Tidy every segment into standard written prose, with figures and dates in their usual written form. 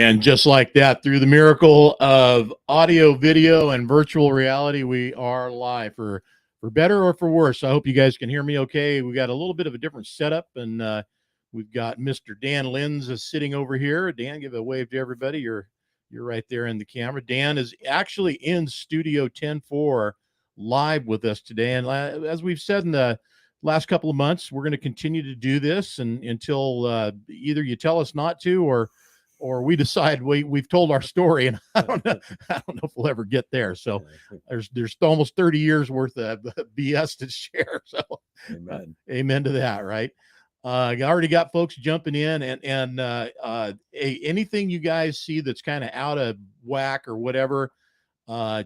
And just like that, through the miracle of audio, video, and virtual reality, we are live for better or for worse. I hope you guys can hear me okay. We got a little bit of a different setup, and we've got Mr. Dan Linss is sitting over here. Dan, give a wave to everybody. You're right there in the camera. Dan is actually in Studio 10-4 live with us today. And as we've said in the last couple of months, we're going to continue to do this until either you tell us not to or we decide we've told our story, and I don't know if we'll ever get there. So there's almost 30 years worth of BS to share. So amen to that, right? I already got folks jumping in, and anything you guys see that's kind of out of whack or whatever,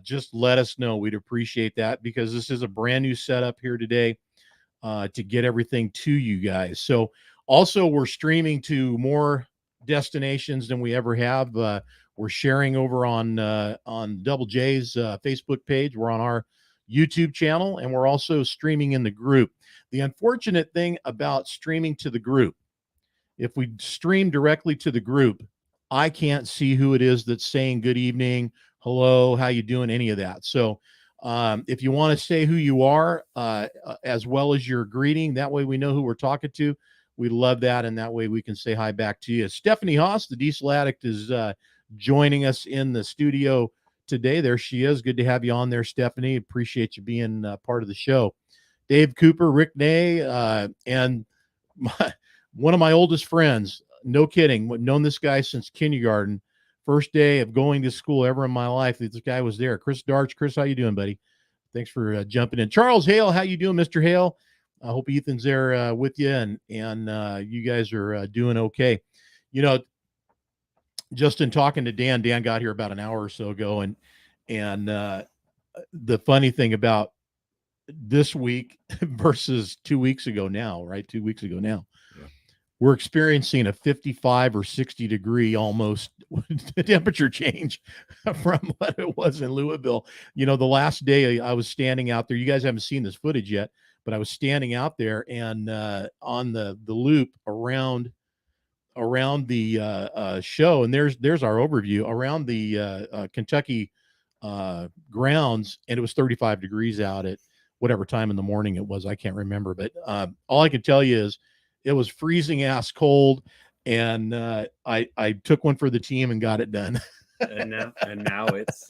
just let us know. We'd appreciate that, because this is a brand new setup here today to get everything to you guys. So also, we're streaming to more destinations than we ever have. We're sharing over on Double J's Facebook page. We're on our YouTube channel, and we're also streaming in the group. The unfortunate thing about streaming to the group, if we stream directly to the group, I can't see who it is that's saying good evening, hello, how you doing, any of that. So if you want to say who you are, as well as your greeting, that way we know who we're talking to. We love that, and that way we can say hi back to you. Stephanie Haas, the Diesel Addict, is joining us in the studio today. There she is. Good to have you on there, Stephanie. Appreciate you being part of the show. Dave Cooper, Rick Nay, and one of my oldest friends, no kidding, known this guy since kindergarten. First day of going to school ever in my life, this guy was there. Chris Darch. Chris, how you doing, buddy? Thanks for jumping in. Charles Hale, how you doing, Mr. Hale? I hope Ethan's there with you, and you guys are doing okay. You know, just in talking to Dan got here about an hour or so ago, and the funny thing about this week versus 2 weeks ago now, right? 2 weeks ago now, yeah, we're experiencing a 55 or 60 degree almost temperature change from what it was in Louisville. You know, the last day I was standing out there. You guys haven't seen this footage yet, but I was standing out there and on the loop around the show, and there's our overview around the Kentucky grounds, and it was 35 degrees out at whatever time in the morning it was. I can't remember, but all I can tell you is it was freezing ass cold, and I took one for the team and got it done. and now it's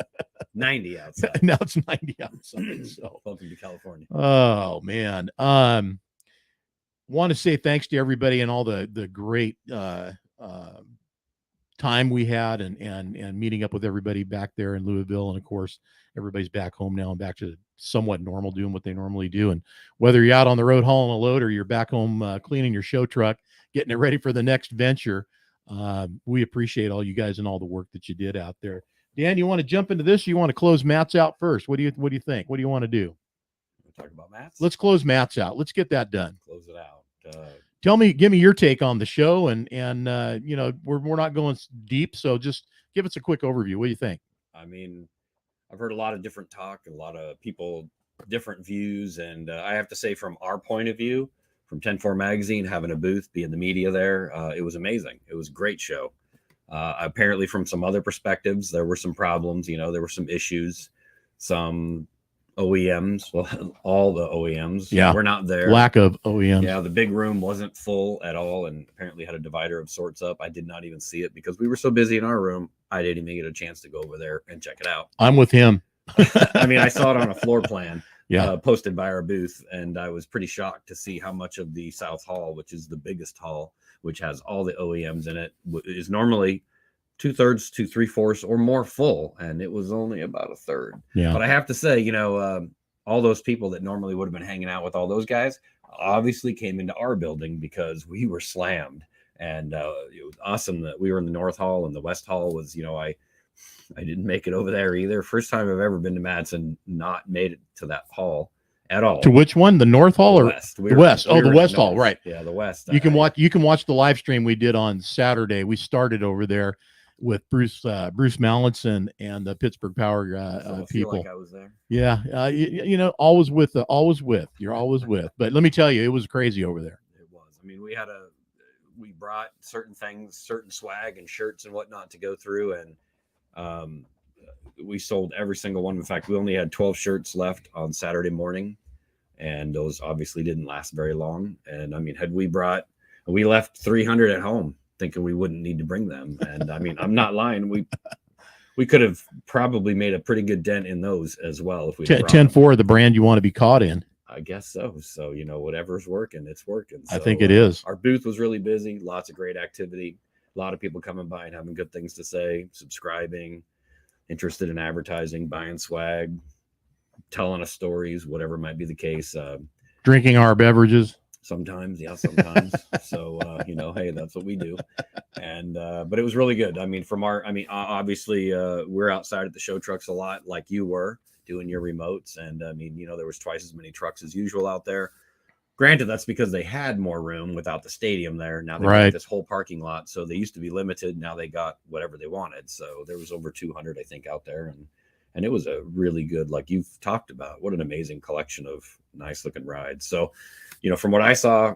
90 outside. Now it's 90 outside. So welcome to California. Oh man. Want to say thanks to everybody and all the great time we had and meeting up with everybody back there in Louisville. And of course, everybody's back home now and back to somewhat normal, doing what they normally do. And whether you're out on the road hauling a load or you're back home cleaning your show truck, getting it ready for the next venture, we appreciate all you guys and all the work that you did out there. Dan, you want to jump into this? Or you want to close Matt's out first? What do you think? What do you want to do? Talk about Matt's? Let's close Matt's out. Let's get that done. Close it out. Give me your take on the show, and you know, we're not going deep, so just give us a quick overview. What do you think? I mean, I've heard a lot of different talk, a lot of people, different views, and I have to say, from our point of view, from 10-4 Magazine, having a booth, being the media there, it was amazing. It was a great show. Apparently, from some other perspectives, there were some problems. You know, there were some issues, some OEMs, well, all the OEMs were not there. Lack of OEMs. Yeah, the big room wasn't full at all, and apparently had a divider of sorts up. I did not even see it because we were so busy in our room. I didn't even get a chance to go over there and check it out. I'm with him. I mean, I saw it on a floor plan posted by our booth, and I was pretty shocked to see how much of the South Hall, which is the biggest hall, which has all the OEMs in it, is normally 2/3 to 3/4 or more full, and it was only about a third. Yeah. But I have to say, you know, all those people that normally would have been hanging out with all those guys obviously came into our building because we were slammed. And it was awesome that we were in the North Hall, and the West Hall was, you know, I didn't make it over there either. First time I've ever been to Madison, not made it to that hall at all. To which one? The North Hall or West? The West? Oh, the West Hall, right? Yeah, the West. You can watch the live stream we did on Saturday. We started over there with Bruce Mallinson and the Pittsburgh Power so people. Like I was there. Yeah, you know, always with. You're always with. But let me tell you, it was crazy over there. It was. I mean, we had a we brought certain things, certain swag and shirts and whatnot to go through, and we sold every single one. In fact, we only had 12 shirts left on Saturday morning, and those obviously didn't last very long. And I mean, we left 300 at home thinking we wouldn't need to bring them. And I mean, I'm not lying. We could have probably made a pretty good dent in those as well if we 10-4, the brand you want to be caught in. I guess so. So, whatever's working, it's working. So, I think it is. Our booth was really busy. Lots of great activity. A lot of people coming by and having good things to say, subscribing, interested in advertising, buying swag, telling us stories, whatever might be the case. Drinking our beverages. Sometimes. So, hey, that's what we do. And, but it was really good. I mean, obviously we're outside at the show trucks a lot, like you were doing your remotes. And I mean, there was twice as many trucks as usual out there. Granted, that's because they had more room without the stadium there. Now they got this whole parking lot. So they used to be limited. Now they got whatever they wanted. So there was over 200, I think, out there. And it was a really good, like you've talked about, what an amazing collection of nice looking rides. So, from what I saw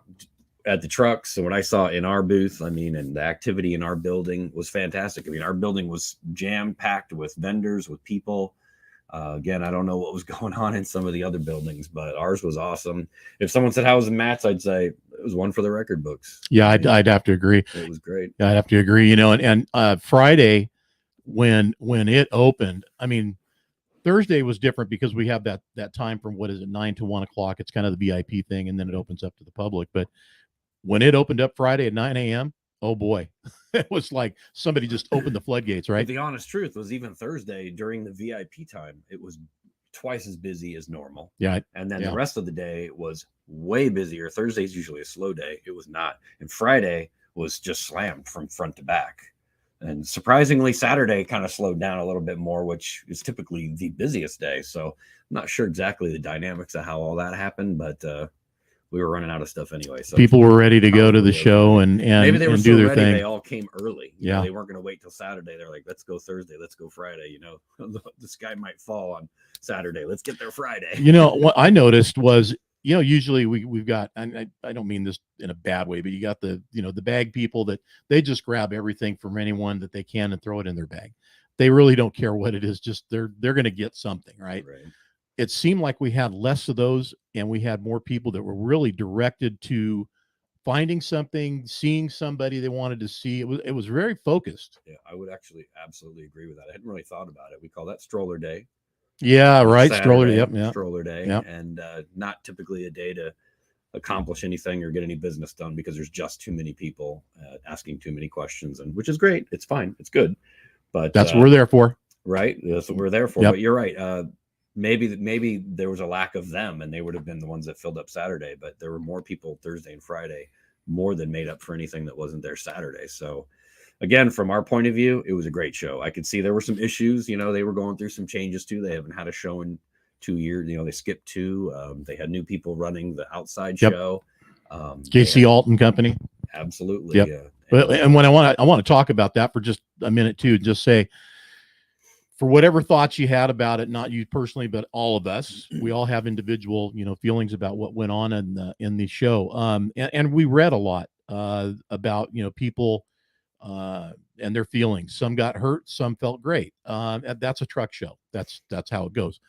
at the trucks and what I saw in our booth, I mean, and the activity in our building was fantastic. I mean, our building was jam packed with vendors, with people. Again, I don't know what was going on in some of the other buildings, but ours was awesome. If someone said, how was the Matt's, I'd say it was one for the record books. Yeah, I'd have to agree. It was great. I'd have to agree, and Friday when it opened, I mean, Thursday was different because we have that time from 9 to 1 o'clock. It's kind of the VIP thing, and then it opens up to the public. But when it opened up Friday at 9 a.m., oh boy, it was like somebody just opened the floodgates, right? But the honest truth was, even Thursday during the VIP time, it was twice as busy as normal. Yeah. And then the rest of the day was way busier. Thursday's usually a slow day. It was not. And Friday was just slammed from front to back. And surprisingly, Saturday kind of slowed down a little bit more, which is typically the busiest day. So I'm not sure exactly the dynamics of how all that happened, but we were running out of stuff anyway. So people were ready to go to the show and maybe they were do their ready, thing. They all came early. They weren't going to wait till Saturday. They're like, let's go Thursday, let's go Friday. The sky might fall on Saturday. Let's get there Friday. What I noticed was, usually we've got, and I don't mean this in a bad way, but you got the bag people that they just grab everything from anyone that they can and throw it in their bag. They really don't care what it is. Just they're going to get something, right? It seemed like we had less of those, and we had more people that were really directed to finding something, seeing somebody they wanted to see. It was very focused. Yeah, I would actually absolutely agree with that. I hadn't really thought about it. We call that stroller day. Yeah, right. Saturday, stroller. Yep. Stroller day. Yep. And not typically a day to accomplish anything or get any business done, because there's just too many people asking too many questions, and which is great. It's fine. It's good. But that's what we're there for. Right. That's what we're there for. Yep. But you're right. Maybe there was a lack of them, and they would have been the ones that filled up Saturday, but there were more people Thursday and Friday, more than made up for anything that wasn't there Saturday. So again, from our point of view, it was a great show. I could see there were some issues. They were going through some changes too. They haven't had a show in 2 years. They skipped 2. They had new people running the outside show. JC Alton Company. Absolutely. Yep. Yeah. And when I want to talk about that for just a minute too, just say, for whatever thoughts you had about it, not you personally, but all of us, we all have individual, feelings about what went on in the show. And we read a lot about, people and their feelings. Some got hurt, some felt great. That's a truck show. That's how it goes.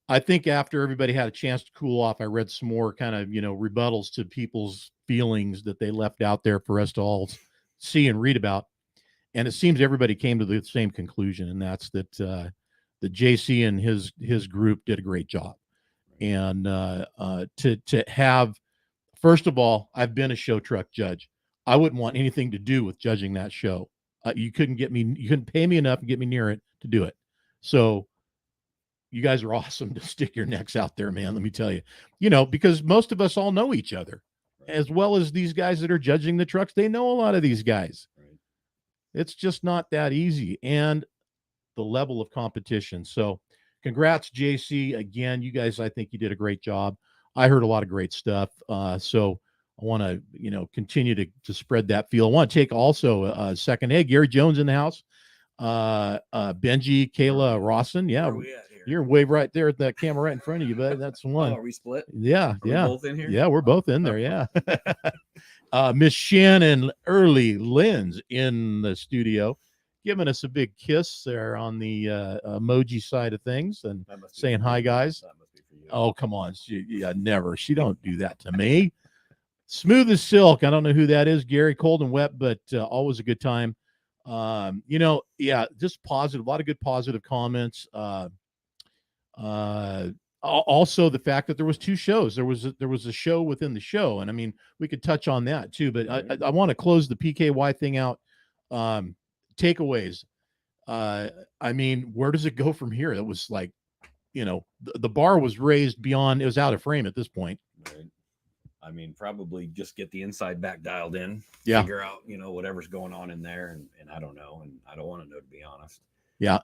I think after everybody had a chance to cool off, I read some more kind of, rebuttals to people's feelings that they left out there for us to all see and read about. And it seems everybody came to the same conclusion, and that's that the JC and his group did a great job. And to have, first of all, I've been a show truck judge. I wouldn't want anything to do with judging that show. You couldn't pay me enough and get me near it to do it. So you guys are awesome to stick your necks out there, man. Let me tell you, because most of us all know each other, as well as these guys that are judging the trucks. They know a lot of these guys. It's just not that easy, and the level of competition. So congrats, JC. Again, you guys, I think you did a great job. I heard a lot of great stuff. So I want to, continue to spread that feel. I want to take also a second. Hey, Gary Jones in the house. Benji, Kayla Rawson. Yeah. You're way right there at that camera right in front of you, bud. That's the one. Oh, are we split? Yeah. Are we both in here? Yeah, we're both in there. Yeah. Miss Shannon Early Linns in the studio, giving us a big kiss there on the emoji side of things and saying hi, guys. That must be for you. Oh, come on. Yeah, never. She don't do that to me. Smooth as silk. I don't know who that is, Gary. Cold and wet, but always a good time. Yeah, just positive. A lot of good positive comments. Also, the fact that there was two shows. There was a show within the show, and I mean, we could touch on that too. But I want to close the PKY thing out. Takeaways. I mean, where does it go from here? It was like, the bar was raised beyond. It was out of frame at this point. Right. I mean, probably just get the inside back dialed in. Yeah. Figure out, whatever's going on in there, and I don't know, and I don't want to know, to be honest. Yeah.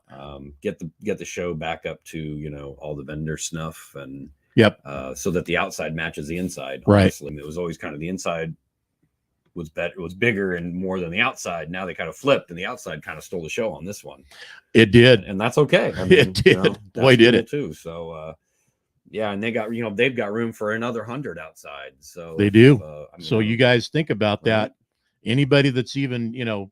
Get the show back up to all the vendor snuff, and yep. So that the outside matches the inside. Right. Honestly. I mean, it was always kind of the inside was better. It was bigger and more than the outside. Now they kind of flipped, and the outside kind of stole the show on this one. It did, and that's okay. I mean, it did. Boy, did it too. So yeah, and they got they've got room for another 100 outside. So they do. So you guys think about that. Anybody that's even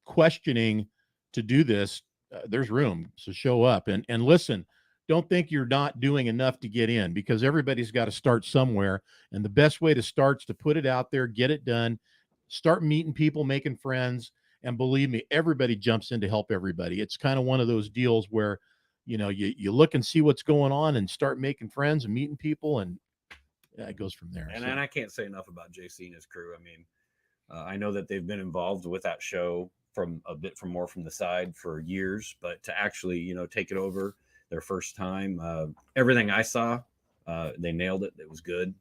questioning to do this, there's room. So show up and listen. Don't think you're not doing enough to get in, because everybody's got to start somewhere. And the best way to start is to put it out there, get it done, start meeting people, making friends. And believe me, everybody jumps in to help everybody. It's kind of one of those deals where, you look and see what's going on and start making friends and meeting people, and it goes from there. And I can't say enough about JC and his crew. I mean, I know that they've been involved with that show from the side for years, but to actually, take it over their first time, everything I saw, they nailed it. It was good.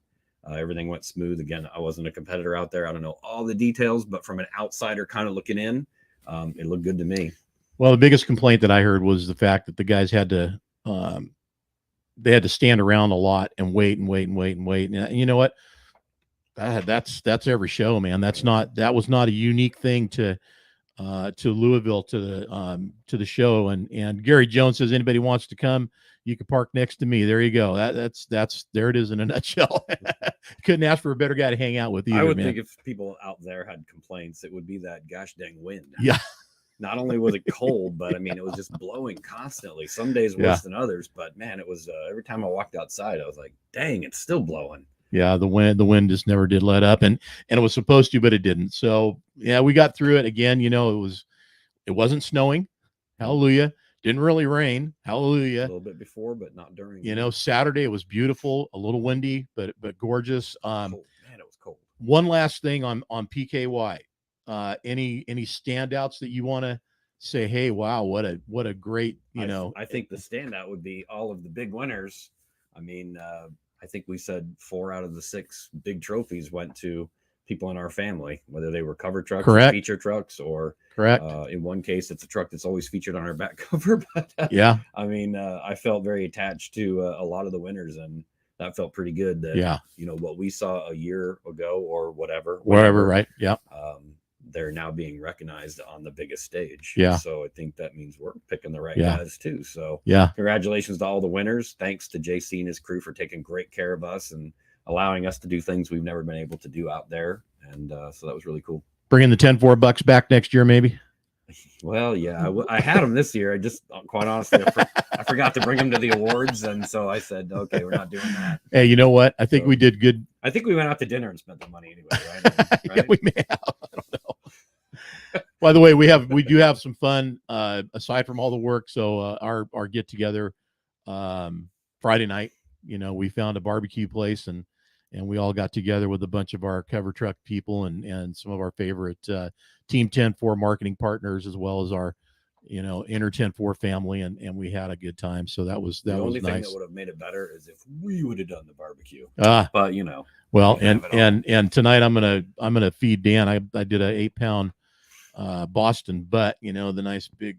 Everything went smooth. Again, I wasn't a competitor out there. I don't know all the details, but from an outsider kind of looking in, it looked good to me. Well, the biggest complaint that I heard was the fact that the guys had to, they had to stand around a lot and wait. And you know what? That's every show, man. That was not a unique thing to Louisville, to the show. And Gary Jones says, anybody wants to come, you can park next to me. There you go. That's there it is in a nutshell. Couldn't ask for a better guy to hang out with either, I would man. think if people out there had complaints, it would be that gosh dang wind. Yeah. Not only was it cold, but I mean, it was just blowing constantly. Some days worse than others, but man, it was every time I walked outside, I was like, dang, it's still blowing. Yeah, the wind just never did let up, and it was supposed to, but it didn't. So yeah, we got through it. Again, it wasn't snowing. Hallelujah. Didn't really rain. Hallelujah. A little bit before, but not during. Saturday it was beautiful, a little windy, but gorgeous. Cold. Man, it was cold. One last thing on PKY. Any standouts that you want to say? Hey, wow, what a great, I think the standout would be all of the big winners. I mean, I think we said 4 out of the 6 big trophies went to people in our family, whether they were cover trucks, or feature trucks, or correct. In one case, it's a truck that's always featured on our back cover. But yeah, I mean, I felt very attached to a lot of the winners, and that felt pretty good. That what we saw a year ago or whatever, right? Yeah. They're now being recognized on the biggest stage. Yeah. So I think that means we're picking the right guys too. So congratulations to all the winners. Thanks to JC and his crew for taking great care of us and allowing us to do things we've never been able to do out there. And so that was really cool. Bringing the 10-4 bucks back next year, maybe. Well, yeah, I had them this year. I just, quite honestly, I forgot to bring them to the awards. And so I said, okay, we're not doing that. Hey, you know what? I think we did good. I think we went out to dinner and spent the money anyway, right? Yeah, we may have. I don't know. By the way, we do have some fun aside from all the work. So our get together Friday night, we found a barbecue place and we all got together with a bunch of our cover truck people and some of our favorite Team 10-4 marketing partners, as well as our inner 10-4 family, and we had a good time. So that was nice. The only thing that would have made it better is if we would have done the barbecue. But well, and tonight I'm gonna feed Dan. I did a 8-pound Boston butt, the nice big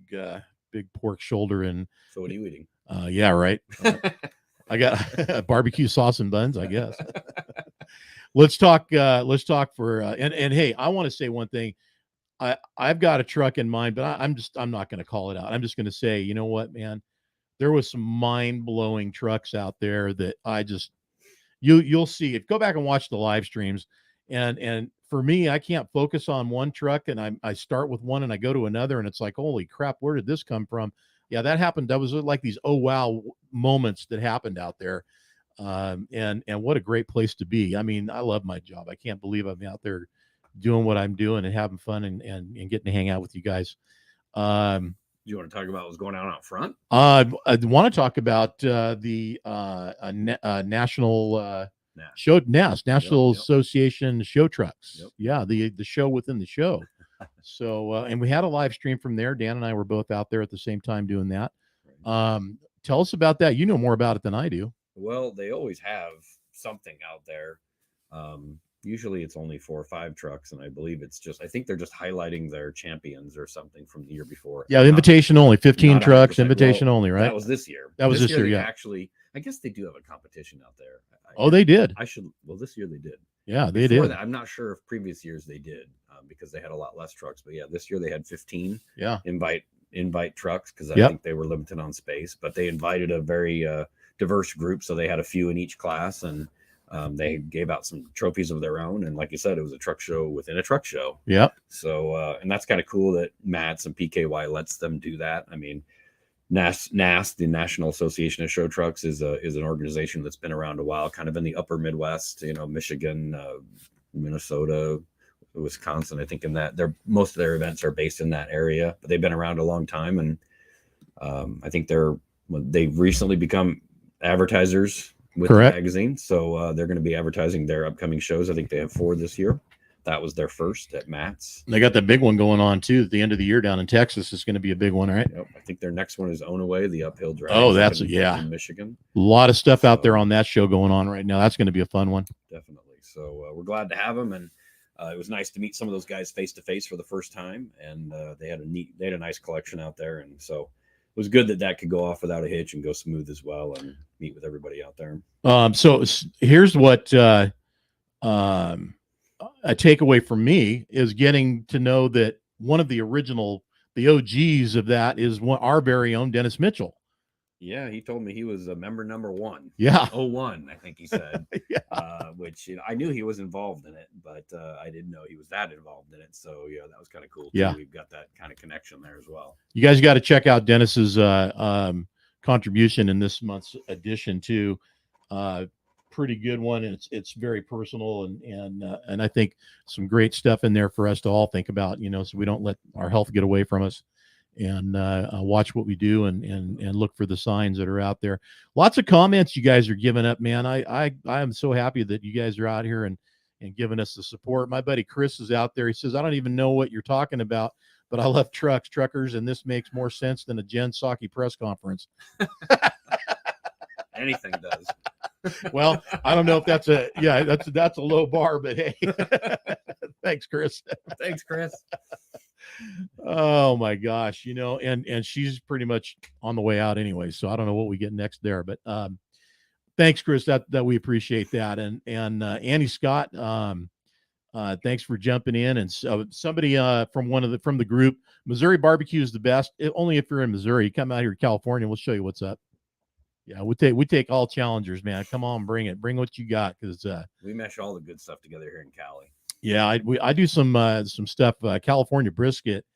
pork shoulder. And so what are you eating? Yeah, right. I got barbecue sauce and buns, I guess. Let's talk for and hey, I want to say one thing. I've got a truck in mind, but I'm not going to call it out. I'm just going to say, you know what, man, there was some mind-blowing trucks out there that I just you'll see it. Go back and watch the live streams, and for me, I can't focus on one truck, and I start with one and I go to another, and it's like, holy crap, where did this come from? Yeah, that happened. That was like these oh wow moments that happened out there. And what a great place to be. I mean, I love my job. I can't believe I'm out there doing what I'm doing and having fun and getting to hang out with you guys. Do you want to talk about what's going on out front? I want to talk about the national show National Association Show Trucks. Yep. Yeah, the show within the show. So and we had a live stream from there. Dan and I were both out there at the same time doing that. Tell us about that. You know more about it than I do. Well, they always have something out there. Usually it's only 4 or 5 trucks, and I believe I think they're just highlighting their champions or something from the year before. Yeah, invitation only, 15 trucks, invitation only, right? That was this year. That was this year, yeah. Actually, I guess they do have a competition out there. They did. Well, this year they did. Yeah, they did. I'm not sure if previous years they did because they had a lot less trucks, but yeah, this year they had 15 invite trucks because I think they were limited on space, but they invited a very diverse group, so they had a few in each class, and they gave out some trophies of their own. And like you said, it was a truck show within a truck show. Yeah. So, and that's kind of cool that Matt's and PKY lets them do that. I mean, NAS, the National Association of Show Trucks, is an organization that's been around a while, kind of in the upper Midwest, Michigan, Minnesota, Wisconsin. I think in that most of their events are based in that area, but they've been around a long time. And I think they've recently become advertisers with the magazine, so they're going to be advertising their upcoming shows. I think they have 4 this year. That was their first at Matt's. They got that big one going on too at the end of the year down in Texas. It's going to be a big one, right? Yep. I think their next one is Ownaway, the uphill drive. Oh, that's in Michigan. A lot of stuff out there on that show going on right now. That's going to be a fun one. Definitely. So we're glad to have them, and it was nice to meet some of those guys face to face for the first time. And they had a nice collection out there, and so it was good that could go off without a hitch and go smooth as well, and meet with everybody out there. So here's what a takeaway from me is getting to know that one of the OGs of that is our very own Dennis Mitchell. Yeah, he told me he was a member number 1. Yeah. 01, I think he said. Yeah. Which I knew he was involved in it, but I didn't know he was that involved in it. So yeah, that was kind of cool. Yeah, we've got that kind of connection there as well. You guys got to check out Dennis's contribution in this month's edition too. Pretty good one, and it's very personal, and I think some great stuff in there for us to all think about, so we don't let our health get away from us, and watch what we do and look for the signs that are out there. Lots of comments you guys are giving up, man. I am so happy that you guys are out here and giving us the support. My buddy Chris is out there. He says, I don't even know what you're talking about, but I love truckers, and this makes more sense than a Jen Psaki press conference. Anything does. Well, I don't know if that's a low bar, but hey, thanks, Chris. Thanks, Chris. Oh my gosh, and she's pretty much on the way out anyway, so I don't know what we get next there, but thanks, Chris. That we appreciate that, and Annie Scott, thanks for jumping in, and so somebody from the group, Missouri barbecue is the best. Only if you're in Missouri. You come out here to California, we'll show you what's up. Yeah, we take all challengers, man. Come on, bring it. Bring what you got, because we mesh all the good stuff together here in Cali. Yeah, I do some stuff, California brisket,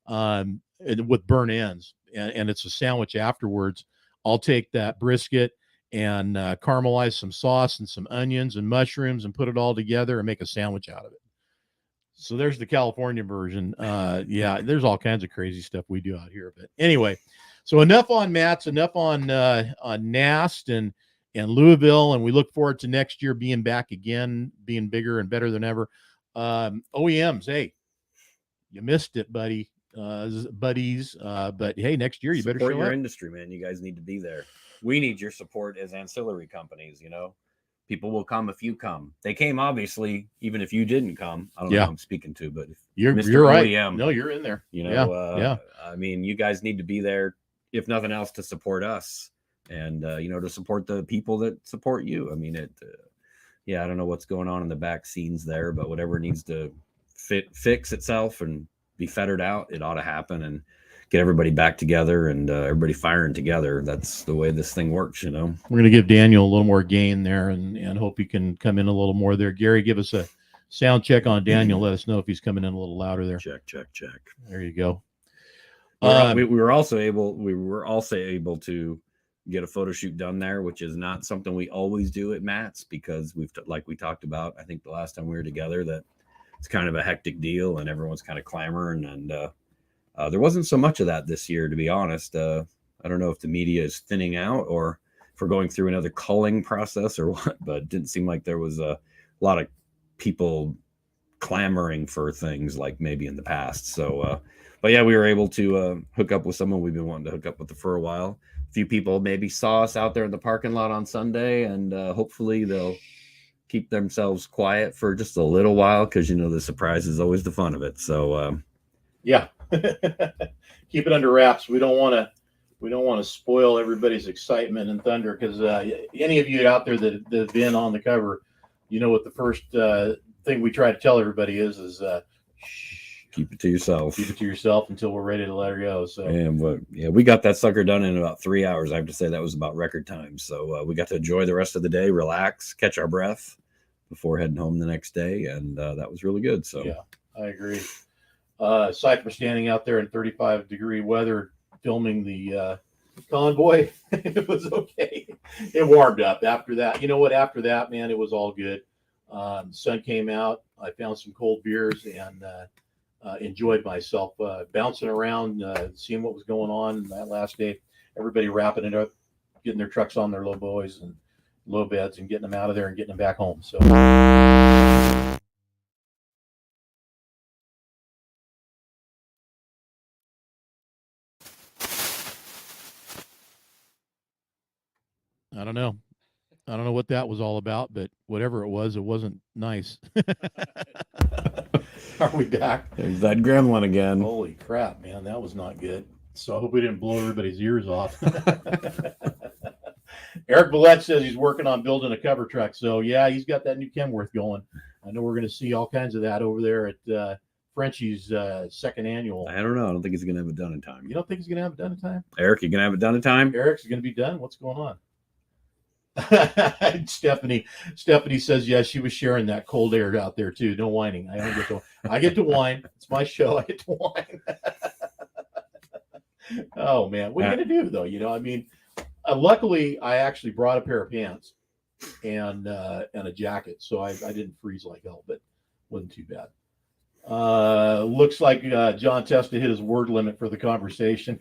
with burnt ends, and it's a sandwich afterwards. I'll take that brisket and caramelize some sauce and some onions and mushrooms and put it all together and make a sandwich out of it. So there's the California version. Yeah, there's all kinds of crazy stuff we do out here. But anyway, so enough on Matt's, enough on NAST and Louisville, and we look forward to next year being back again, being bigger and better than ever. OEMs, hey, you missed it, buddies. But hey, next year you better support show your up. Industry, man. You guys need to be there. We need your support as ancillary companies. People will come if you come. They came, obviously, even if you didn't come. I don't know who I'm speking to, but you're right. OEM, no, you're in there. I mean, you guys need to be there, if nothing else, to support us and to support the people that support you. I mean, I don't know what's going on in the back scenes there, but whatever needs to fix itself and be fettered out, it ought to happen and get everybody back together and everybody firing together. That's the way this thing works, We're going to give Daniel a little more gain there and hope he can come in a little more there. Gary, give us a sound check on Daniel. Let us know if he's coming in a little louder there. Check. There you go. We were also able to get a photo shoot done there, which is not something we always do at Matt's, because like we talked about, I think the last time we were together, that it's kind of a hectic deal and everyone's kind of clamoring, and there wasn't so much of that this year, to be honest. I don't know if the media is thinning out or if we're going through another culling process or what, but it didn't seem like there was a lot of people clamoring for things like maybe in the past. So but yeah, we were able to hook up with someone we've been wanting to hook up with for a while. A few people maybe saw us out there in the parking lot on Sunday, and hopefully they'll keep themselves quiet for just a little while, because the surprise is always the fun of it. So yeah, keep it under wraps. We don't want to spoil everybody's excitement and thunder, because any of you out there that have been on the cover, what the first thing we try to tell everybody is keep it to yourself. Keep it to yourself until we're ready to let her go. So, and we got that sucker done in about 3 hours. I have to say that was about record time. So we got to enjoy the rest of the day, relax, catch our breath before heading home the next day, and that was really good. So yeah, I agree. Aside from standing out there in 35-degree weather filming the convoy, it was okay. It warmed up after that. You know what? After that, man, it was all good. Sun came out. I found some cold beers and enjoyed myself bouncing around, seeing what was going on that last day. Everybody wrapping it up, getting their trucks on their low boys and low beds and getting them out of there and getting them back home. So I don't know. I don't know what that was all about, but whatever it wasn't nice. Are we back? There's that gremlin again. Holy crap, man. That was not good. So I hope we didn't blow everybody's ears off. Eric Villette says he's working on building a cover truck. So, yeah, he's got that new Kenworth going. I know we're going to see all kinds of that over there at Frenchie's second annual. I don't know. I don't think he's going to have it done in time. You don't think he's going to have it done in time? Eric, you going to have it done in time? Eric's going to be done? What's going on? Stephanie says, yes, she was sharing that cold air out there too. No whining. I get to whine. It's my show. I get to whine. Oh man, what are you gonna do though? Luckily I actually brought a pair of pants and a jacket, so I didn't freeze like hell, but wasn't too bad. Looks like John Testa hit his word limit for the conversation.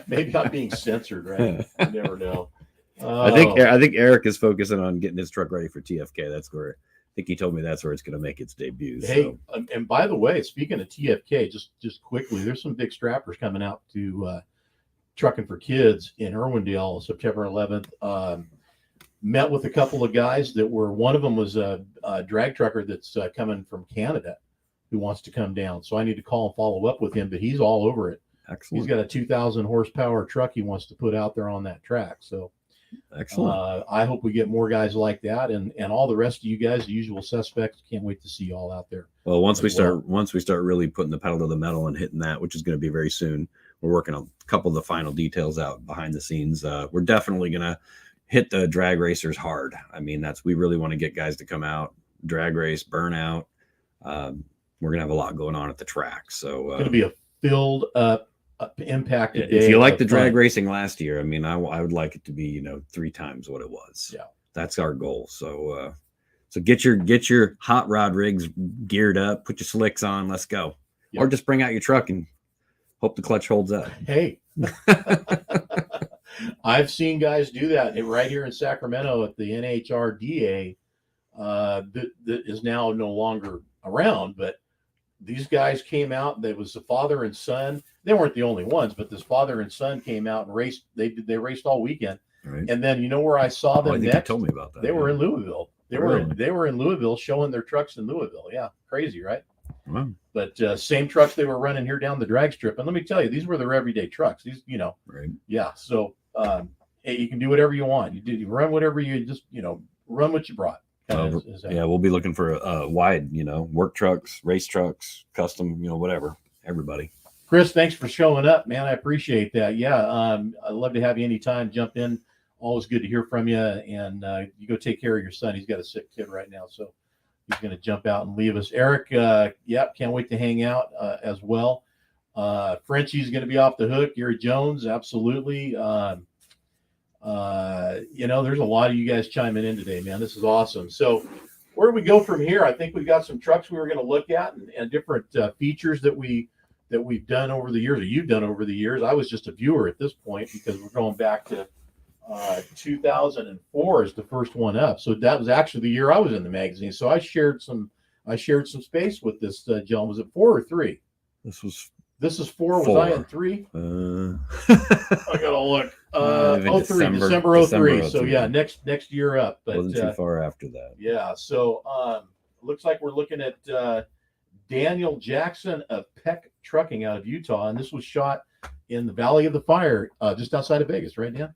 maybe I'm being censored, right? You never know. I think Eric is focusing on getting his truck ready for TFK. That's where I think he told me that's where it's going to make its debut. Hey, and by the way, speaking of TFK, just quickly, there's some big strappers coming out to Trucking for Kids in Irwindale, September 11th. Met with a couple of guys that were. One of them was a drag trucker that's coming from Canada who wants to come down. So I need to call and follow up with him, but he's all over it. Excellent. He's got a 2,000 horsepower truck he wants to put out there on that track. So. Excellent. I hope we get more guys like that, and all the rest of you guys, the usual suspects. Can't wait to see you all out there. Well, once we start really putting the pedal to the metal and hitting that, which is going to be very soon, we're working on a couple of the final details out behind the scenes. We're definitely going to hit the drag racers hard. I mean, we really want to get guys to come out, drag race, burnout. We're going to have a lot going on at the track. So it's going to be a filled up, impacted day. If you like the drag racing last year, I mean, I would like it to be 3 times what it was. Yeah, that's our goal. So so get your hot rod rigs geared up, put your slicks on, let's go. Yep. Or just bring out your truck and hope the clutch holds up. Hey, I've seen guys do that right here in Sacramento at the NHRDA that is now no longer around, but these guys came out. There was a father and son. They weren't the only ones, but this father and son came out and raced. They raced all weekend. Right. And then where I saw them next? You told me about that. They were in Louisville. They were in Louisville showing their trucks in Louisville. Yeah, crazy, right? Wow. But same trucks they were running here down the drag strip. And let me tell you, these were their everyday trucks. These, right. Yeah. So hey, you can do whatever you want. You run whatever you just, run what you brought. We'll be looking for a wide, work trucks, race trucks, custom, whatever. Everybody. Chris, thanks for showing up, man. I appreciate that. Yeah, I'd love to have you anytime. Jump in. Always good to hear from you. And you go take care of your son. He's got a sick kid right now. So He's going to jump out and leave us. Eric, yep, can't wait to hang out as well. Frenchie's going to be off the hook. Gary Jones, absolutely. You know, there's a lot of you guys chiming in today, man. This is awesome. So where do we go from here? I think we've got some trucks we were going to look at and different features that we've done over the years, or you've done over the years. I was just a viewer at this point because we're going back to 2004 is the first one up. So that was actually the year I was in the magazine. So I shared some space with this gentleman. Was it 4 or 3? This is 4. 4. Was I in 3? I gotta look. 03, December 03. So yeah, next year up. But wasn't too far after that. Yeah. So looks like we're looking at Daniel Jackson of Peck Trucking out of Utah, and this was shot in the Valley of the Fire, just outside of Vegas, right, Dan?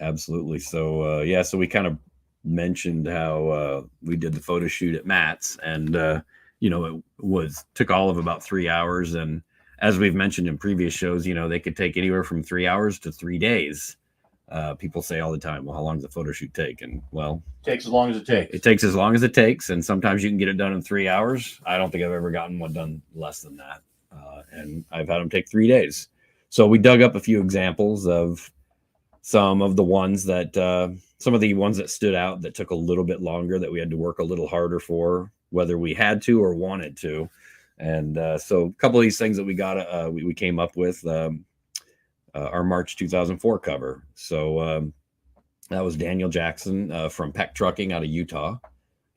Absolutely. So yeah, so we kind of mentioned how we did the photo shoot at Matt's, and you know, it took all of about 3 hours, and as we've mentioned in previous shows, you know, they could take anywhere from 3 hours to 3 days. People say all the time, well, how long does a photo shoot take? And well, it takes as long as it takes. It takes as long as it takes, and sometimes you can get it done in 3 hours. I don't think I've ever gotten one done less than that, and I've had them take 3 days. So we dug up a few examples of some of the ones that stood out that took a little bit longer, that we had to work a little harder for, whether we had to or wanted to. And so a couple of these things that we got, we came up with our March 2004 cover. So that was Daniel Jackson from Peck Trucking out of Utah.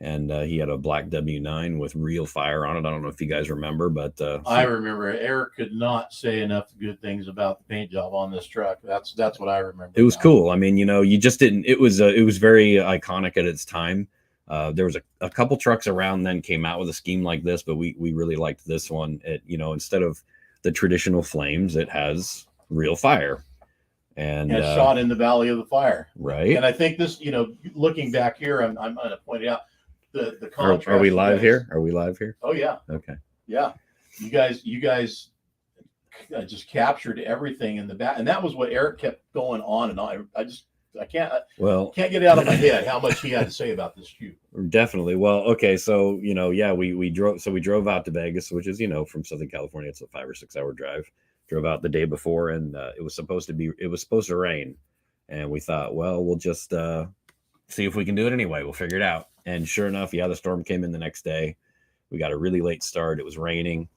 And he had a black W9 with real fire on it. I don't know if you guys remember, but I remember. Eric could not say enough good things about the paint job on this truck. That's what I remember. It was cool. I mean, you know, you just didn't. It was very iconic at its time. There was a couple trucks around then came out with a scheme like this, but we really liked this one. It, you know, instead of the traditional flames, it has real fire. And shot in the Valley of the Fire. Right. And I think this, you know, looking back here, I'm going to point it out. The contrast. Are we live here? Are we live here? Oh yeah. Okay. Yeah. You guys just captured everything in the back, and that was what Eric kept going on and on. I can't get it out of my head how much he had to say about this shoot. Definitely. Well, okay, so you know, yeah, we drove out to Vegas, which is, you know, from Southern California, it's a 5 or 6 hour drive. Drove out the day before, and it was supposed to rain, and we thought, well, we'll just see if we can do it anyway. We'll figure it out. And sure enough, yeah, the storm came in the next day. We got a really late start. It was raining.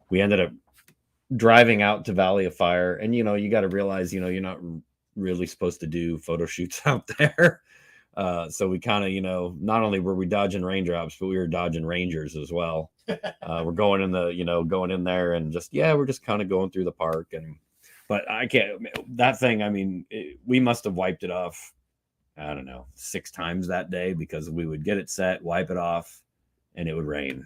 We ended up driving out to Valley of Fire. And, you know, you got to realize, you know, you're not really supposed to do photo shoots out there. So we kind of, you know, not only were we dodging raindrops, but we were dodging rangers as well. We're going in there and just, yeah, we're just kind of going through the park. But I can't, that thing, I mean, we must have wiped it off, I don't know, 6 times that day, because we would get it set, wipe it off, and it would rain.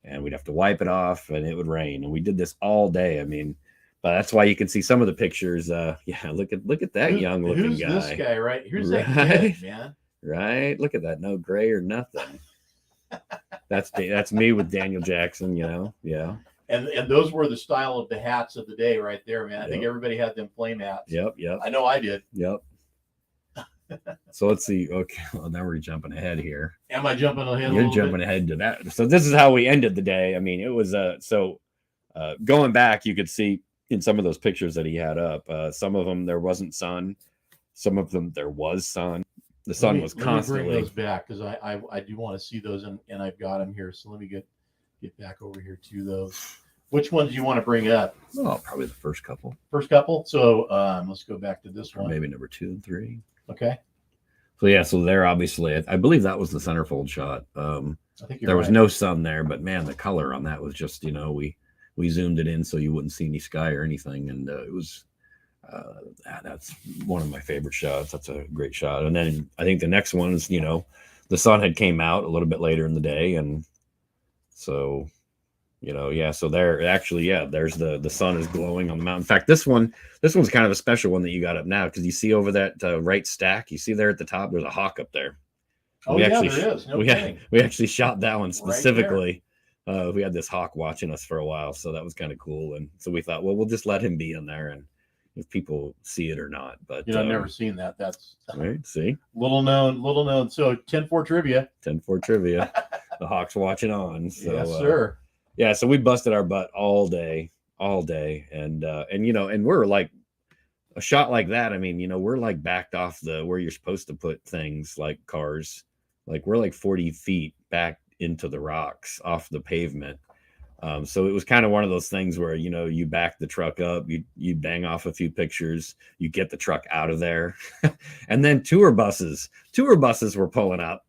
And we'd have to wipe it off, and it would rain. And we did this all day. I mean, but that's why you can see some of the pictures. Yeah, look at that young looking who's guy. Who's this guy, right? Here's that kid, man. Right? Look at that. No gray or nothing. That's me with Daniel Jackson, you know? Yeah. And those were the style of the hats of the day right there, man. I think everybody had them flame hats. Yep. I know I did. Yep. So let's see. Okay, well, now we're jumping ahead here. Am I jumping ahead? You're jumping ahead to that. So this is how we ended the day. I mean, it was going back, you could see in some of those pictures that he had up, some of them there wasn't sun, some of them there was sun. The sun was constantly. Let me bring those back, because I do want to see those, and I've got them here. So let me get back over here to those. Which ones do you want to bring up? Oh, probably the first couple. So let's go back to this one. Maybe number 2 and 3. Okay. So yeah, so there obviously, I believe that was the centerfold shot. I think there was no sun there, but man, the color on that was just, you know, we zoomed it in so you wouldn't see any sky or anything, and it was that's one of my favorite shots. That's a great shot. And then I think the next one is, you know, the sun had came out a little bit later in the day, and so, you know, yeah, so there actually, yeah, there's the sun is glowing on the mountain. In fact, this one's kind of a special one that you got up now, because you see over that right stack, you see there at the top, there's a hawk up there. Oh, there is. No kidding. We actually shot that one specifically. Right, we had this hawk watching us for a while, so that was kind of cool. And so we thought, well, we'll just let him be in there, and if people see it or not. But I've never seen that. That's right. See, little known. So 10-4 trivia. 10-4 trivia. The Hawks watching on. So, yes, sir. Yeah, so we busted our butt all day, and and we're like a shot like that. I mean, we're like backed off where you're supposed to put things like cars. Like we're like 40 feet back into the rocks off the pavement. So it was kind of one of those things where, you back the truck up, you bang off a few pictures, you get the truck out of there. And then tour buses were pulling up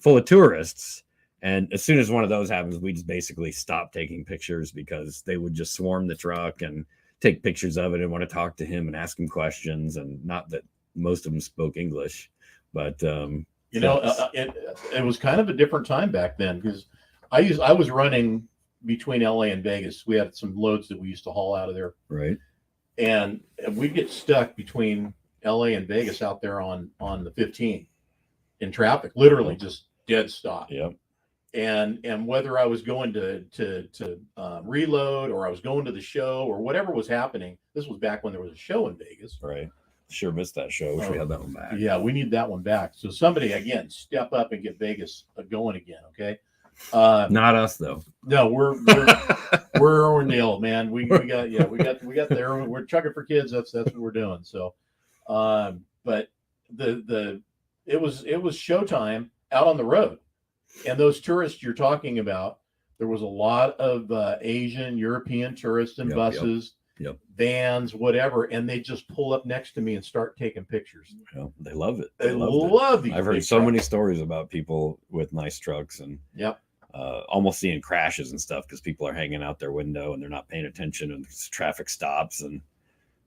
full of tourists. And as soon as one of those happens, we just basically stop taking pictures because they would just swarm the truck and take pictures of it and want to talk to him and ask him questions. And not that most of them spoke English, but it was kind of a different time back then because I was running between LA and Vegas. We had some loads that we used to haul out of there. Right. And we'd get stuck between LA and Vegas out there on the 15 in traffic, literally just dead stop. Yep. And whether I was going to reload or I was going to the show or whatever was happening, this was back when there was a show in Vegas. Right. Sure missed that show. Wish we had that one back. Yeah, we need that one back. So somebody again step up and get Vegas going again. Okay. Not us though. No, we're Irwindale, man. We got there. We're chucking for kids. That's what we're doing. So, but it was showtime out on the road, and those tourists you're talking about, there was a lot of Asian, European tourists in buses, vans, whatever, and they just pull up next to me and start taking pictures. Yeah, they love it. They love these. I've heard so many stories about people with nice trucks and almost seeing crashes and stuff because people are hanging out their window and they're not paying attention and traffic stops. And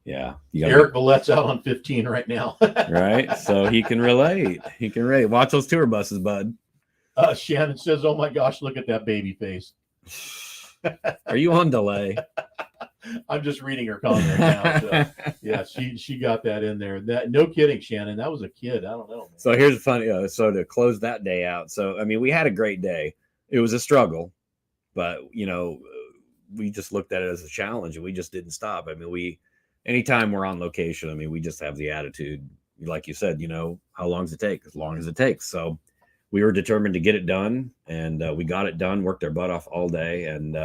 Eric Villette's out on 15 right now. Right. So he can relate. Watch those tour buses, bud. Shannon says, "Oh my gosh, look at that baby face." Are you on delay? I'm just reading her comment now. So, yeah, she got that in there. No kidding, Shannon. That was a kid. I don't know, man. So here's the funny. So to close that day out. So I mean, we had a great day. It was a struggle, but we just looked at it as a challenge, and we just didn't stop. I mean, anytime we're on location, I mean, we just have the attitude, like you said. How long does it take? As long as it takes. So we were determined to get it done, and we got it done. Worked our butt off all day, and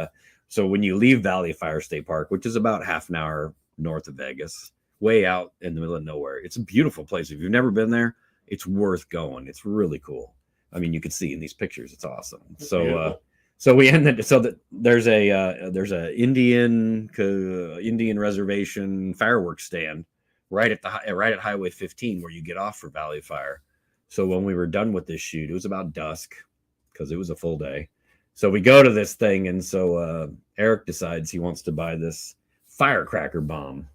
so when you leave Valley Fire State Park, which is about half an hour north of Vegas, way out in the middle of nowhere, it's a beautiful place. If you've never been there, it's worth going. It's really cool. I mean, you can see in these pictures, it's awesome. So, so we ended. So that there's a Indian reservation fireworks stand right at Highway 15 where you get off for Valley Fire. So when we were done with this shoot, it was about dusk because it was a full day. So we go to this thing, and so Eric decides he wants to buy this firecracker bomb,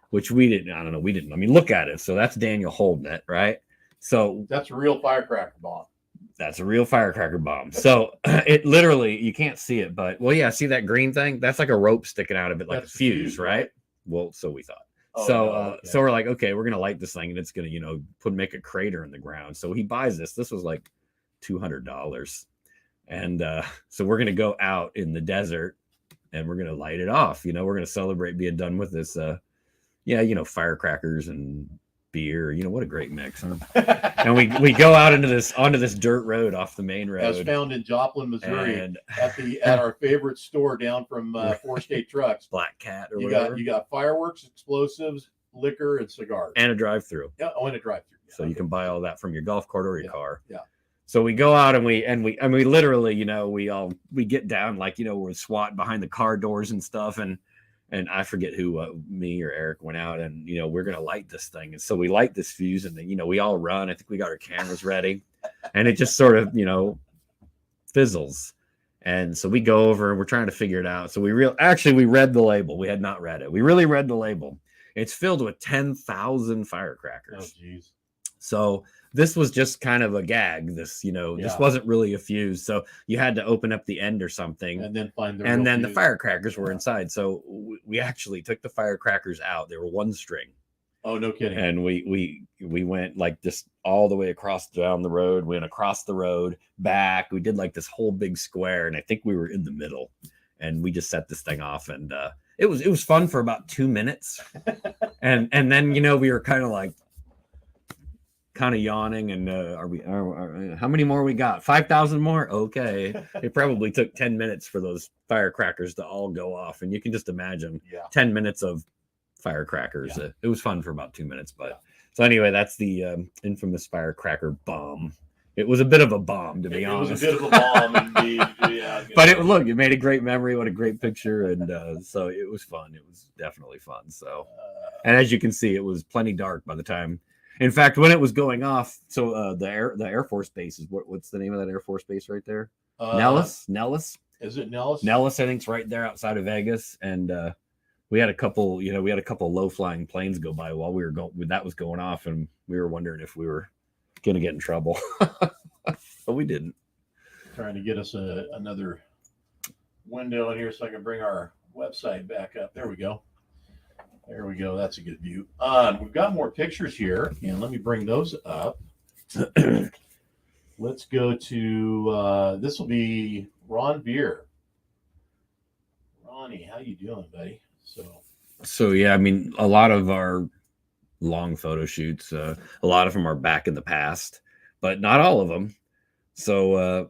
which we didn't. I mean, look at it. So that's Daniel holding it, right? So that's a real firecracker bomb. That's a real firecracker bomb. So it literally, you can't see it, but see that green thing? That's like a rope sticking out of it, like that's a fuse, right? Well, so we thought. So we're like, okay, we're gonna light this thing, and it's gonna, make a crater in the ground. So he buys this. This was like $200, and so we're gonna go out in the desert, and we're gonna light it off. We're gonna celebrate being done with this. Firecrackers and beer. What a great mix, huh? And we go out onto this dirt road off the main road, as found in Joplin, Missouri, and at our favorite store down from Four State Trucks, Black Cat or whatever. You got fireworks, explosives, liquor, and cigars, and a drive-through. Yeah, and a drive-through. Yeah, so you can buy all that from your golf cart or your car. Yeah. So we go out and we literally, we get down like, we're SWAT behind the car doors and stuff, and I forget who, me or Eric went out, and, we're going to light this thing. And so we light this fuse, and then, we all run. I think we got our cameras ready, and it just sort of, fizzles. And so we go over and we're trying to figure it out. So we read the label. We had not read it. We really read the label. It's filled with 10,000 firecrackers. Oh, geez. So this was just kind of a gag. This wasn't really a fuse. So you had to open up the end or something, and then find the firecrackers were inside. So we actually took the firecrackers out. They were one string. Oh, no kidding. And we went like this all the way down the road. We went across the road, back. We did like this whole big square, and I think we were in the middle. And we just set this thing off, and it was fun for about 2 minutes. and then we were kind of like, kind of yawning. And how many more we got? 5,000 more? Okay. It probably took 10 minutes for those firecrackers to all go off. And you can just imagine 10 minutes of firecrackers. It was fun for about 2 minutes. But so anyway, that's the infamous firecracker bomb. It was a bit of a bomb, to be honest. It was a bit of a bomb, indeed. Yeah, but it made a great memory. What a great picture. And so it was fun. It was definitely fun. So, and as you can see, it was plenty dark by the time. In fact, when it was going off, so the Air Force Base is what's the name of that Air Force Base right there? Nellis. Is it Nellis? Nellis, I think, it's right there outside of Vegas. And we had a couple low flying planes go by while we were that was going off, and we were wondering if we were going to get in trouble. But we didn't. Trying to get us another window in here so I can bring our website back up. There we go. That's a good view. We've got more pictures here, and let me bring those up. Let's go to this will be Ron Beer. Ronnie, how you doing, buddy? So yeah, I mean, a lot of our long photo shoots, a lot of them are back in the past, but not all of them. So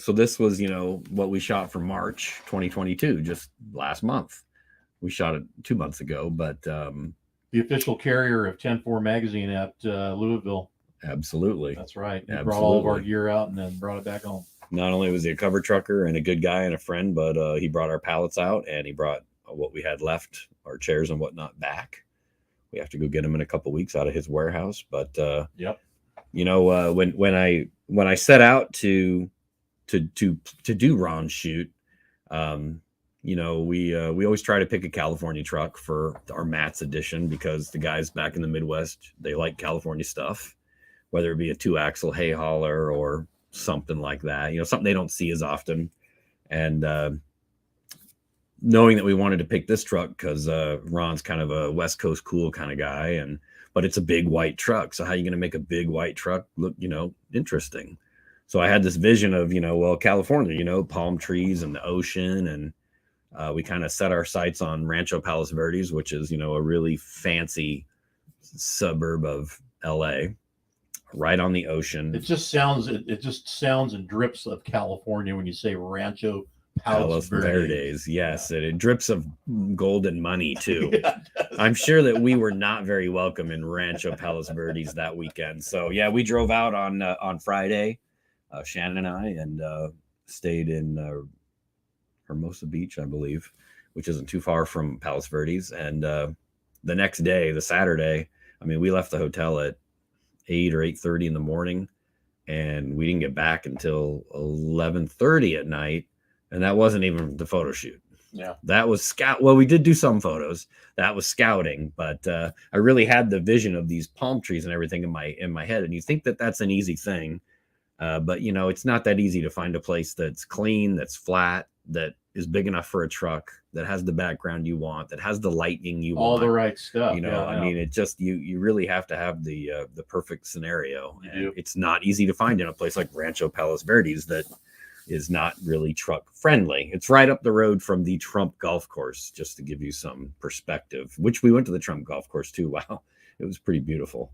this was, what we shot for March 2022, just last month. We shot it 2 months ago, but the official carrier of 10-4 magazine at Louisville. Absolutely. That's right. He brought all of our gear out and then brought it back home. Not only was he a cover trucker and a good guy and a friend, but he brought our pallets out, and he brought what we had left, our chairs and whatnot, back. We have to go get them in a couple weeks out of his warehouse. But when I set out to do Ron's shoot, we always try to pick a California truck for our Matt's edition, because the guys back in the Midwest, they like California stuff, whether it be a 2-axle hay hauler or something like that, something they don't see as often. And knowing that we wanted to pick this truck because Ron's kind of a West Coast cool kind of guy, but it's a big white truck. So how are you going to make a big white truck look, interesting? So I had this vision of, California, palm trees and the ocean. And we kind of set our sights on Rancho Palos Verdes, which is, a really fancy suburb of LA, right on the ocean. It just sounds and drips of California when you say Rancho Palos Verdes. Yes, it drips of golden money too. I'm sure that we were not very welcome in Rancho Palos Verdes that weekend. So yeah, we drove out on Friday, Shannon and I, and stayed in Hermosa Beach, I believe, which isn't too far from Palos Verdes. And the next day, the Saturday, we left the hotel at 8 or 8:30 in the morning, and we didn't get back until 11:30 at night. And that wasn't even the photo shoot. Yeah. That was scout. Well, we did do some photos. That was scouting, but I really had the vision of these palm trees and everything in my head. And you think that that's an easy thing, but it's not that easy to find a place that's clean, that's flat, that is big enough for a truck, that has the background you want, that has the lighting you want. All the right stuff. It just you really have to have the perfect scenario. And it's not easy to find in a place like Rancho Palos Verdes that is not really truck friendly. It's right up the road from the Trump golf course, just to give you some perspective, which we went to the Trump golf course too. Wow. It was pretty beautiful,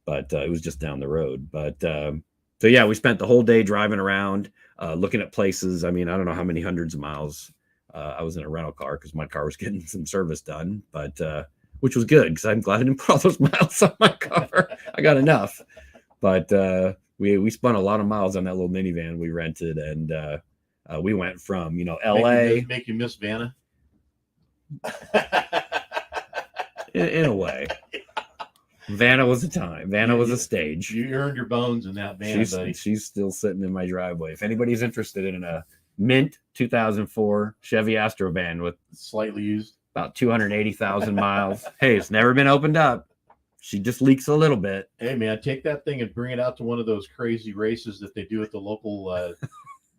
but it was just down the road. But so yeah, we spent the whole day driving around, looking at places. I don't know how many hundreds of miles. I was in a rental car because my car was getting some service done, but which was good because I'm glad I didn't put all those miles on my car. I got enough, but we spun a lot of miles on that little minivan we rented, and we went from LA. Make you miss Vanna? in a way. Vanna was a time. Vanna was a stage. You earned your bones in that van, buddy. She's still sitting in my driveway. If anybody's interested in a mint 2004 Chevy Astro van with slightly used, about 280,000 miles. Hey, it's never been opened up. She just leaks a little bit. Hey man, take that thing and bring it out to one of those crazy races that they do at the local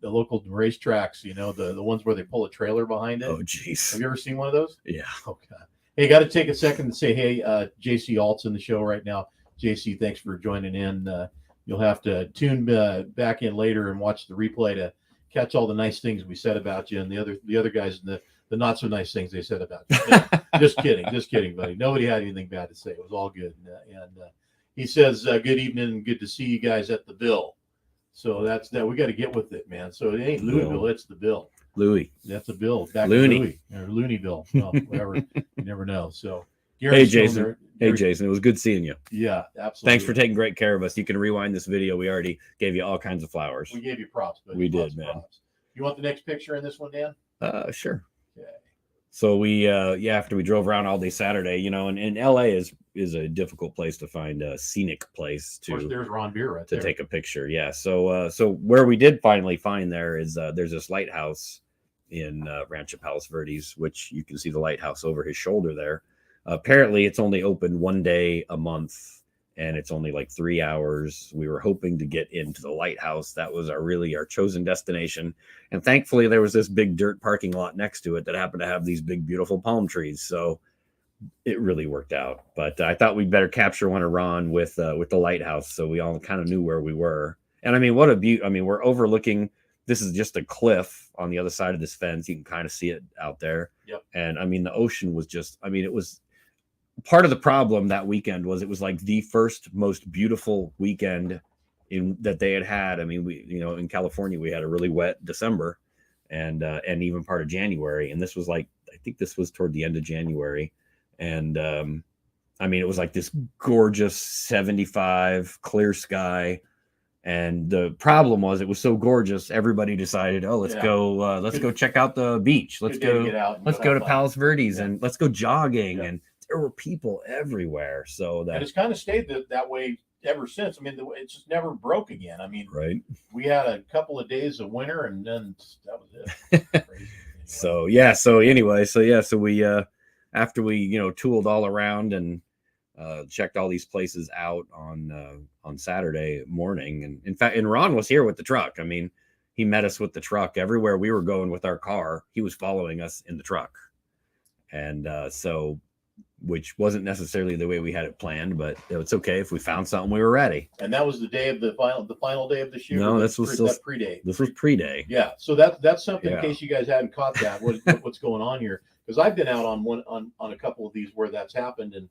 the local racetracks. The ones where they pull a trailer behind it. Oh geez. Have you ever seen one of those? Yeah. Oh god. Hey, got to take a second to say, hey, JC Alt's in the show right now. JC, thanks for joining in. You'll have to tune back in later and watch the replay to catch all the nice things we said about you and the other guys and the not so nice things they said about you. Just kidding, buddy. Nobody had anything bad to say. It was all good. And He says, "Good evening, and good to see you guys at the Bill." So that's that. We got to get with it, man. So it ain't Louisville, it's the Bill. Louis. That's a Bill. Back Looney. Louis or Looneyville. Well, whatever. You never know. So Hey, Jason. Hey, Jason. It was good seeing you. Yeah, absolutely. Thanks for taking great care of us. You can rewind this video. We already gave you all kinds of flowers. We gave you props, but we did, man. Props. You want the next picture in this one, Dan? Sure. Okay. So we, after we drove around all day Saturday, you know, and LA is a difficult place to find a scenic place to. Of course, there's Ron Beer right there. Take a picture. Yeah. So where we did finally find there is there's this lighthouse in Rancho Palos Verdes, which you can see the lighthouse over his shoulder there. Apparently, it's only open one day a month, and it's only like 3 hours. We were hoping to get into the lighthouse. That was our chosen destination. And thankfully, there was this big dirt parking lot next to it that happened to have these big, beautiful palm trees. So it really worked out. But I thought we'd better capture one of Ron with the lighthouse, so we all kind of knew where we were. And I mean, what a beauty! I mean, we're overlooking. This is just a cliff on the other side of this fence. You can kind of see it out there. Yep. And I mean, the ocean was just. I mean, it was. Part of the problem that weekend was it was like the first most beautiful weekend that they had. I mean, we, you know, in California, we had a really wet December and even part of January. And this was like, I think this was toward the end of January. And I mean, it was like this gorgeous 75 clear sky. And the problem was it was so gorgeous. Everybody decided, oh, let's go check out the beach. Let's go to Palos Verdes and let's go jogging. And there were people everywhere. So and it's kind of stayed that way ever since. I mean, it's just never broke again. I mean, right. We had a couple of days of winter and then that was it. Crazy. Anyway. So we, after we, you know, tooled all around and checked all these places out on Saturday morning. And in fact, and Ron was here with the truck. I mean, he met us with the truck everywhere we were going with our car. He was following us in the truck. And which wasn't necessarily the way we had it planned, but it's okay. If we found something, we were ready. And that was the day of the final day of the shoot. No, this was still pre-day. This was pre-day. Yeah. So that's something in case you guys hadn't caught that, what's going on here. Because I've been out on a couple of these where that's happened. And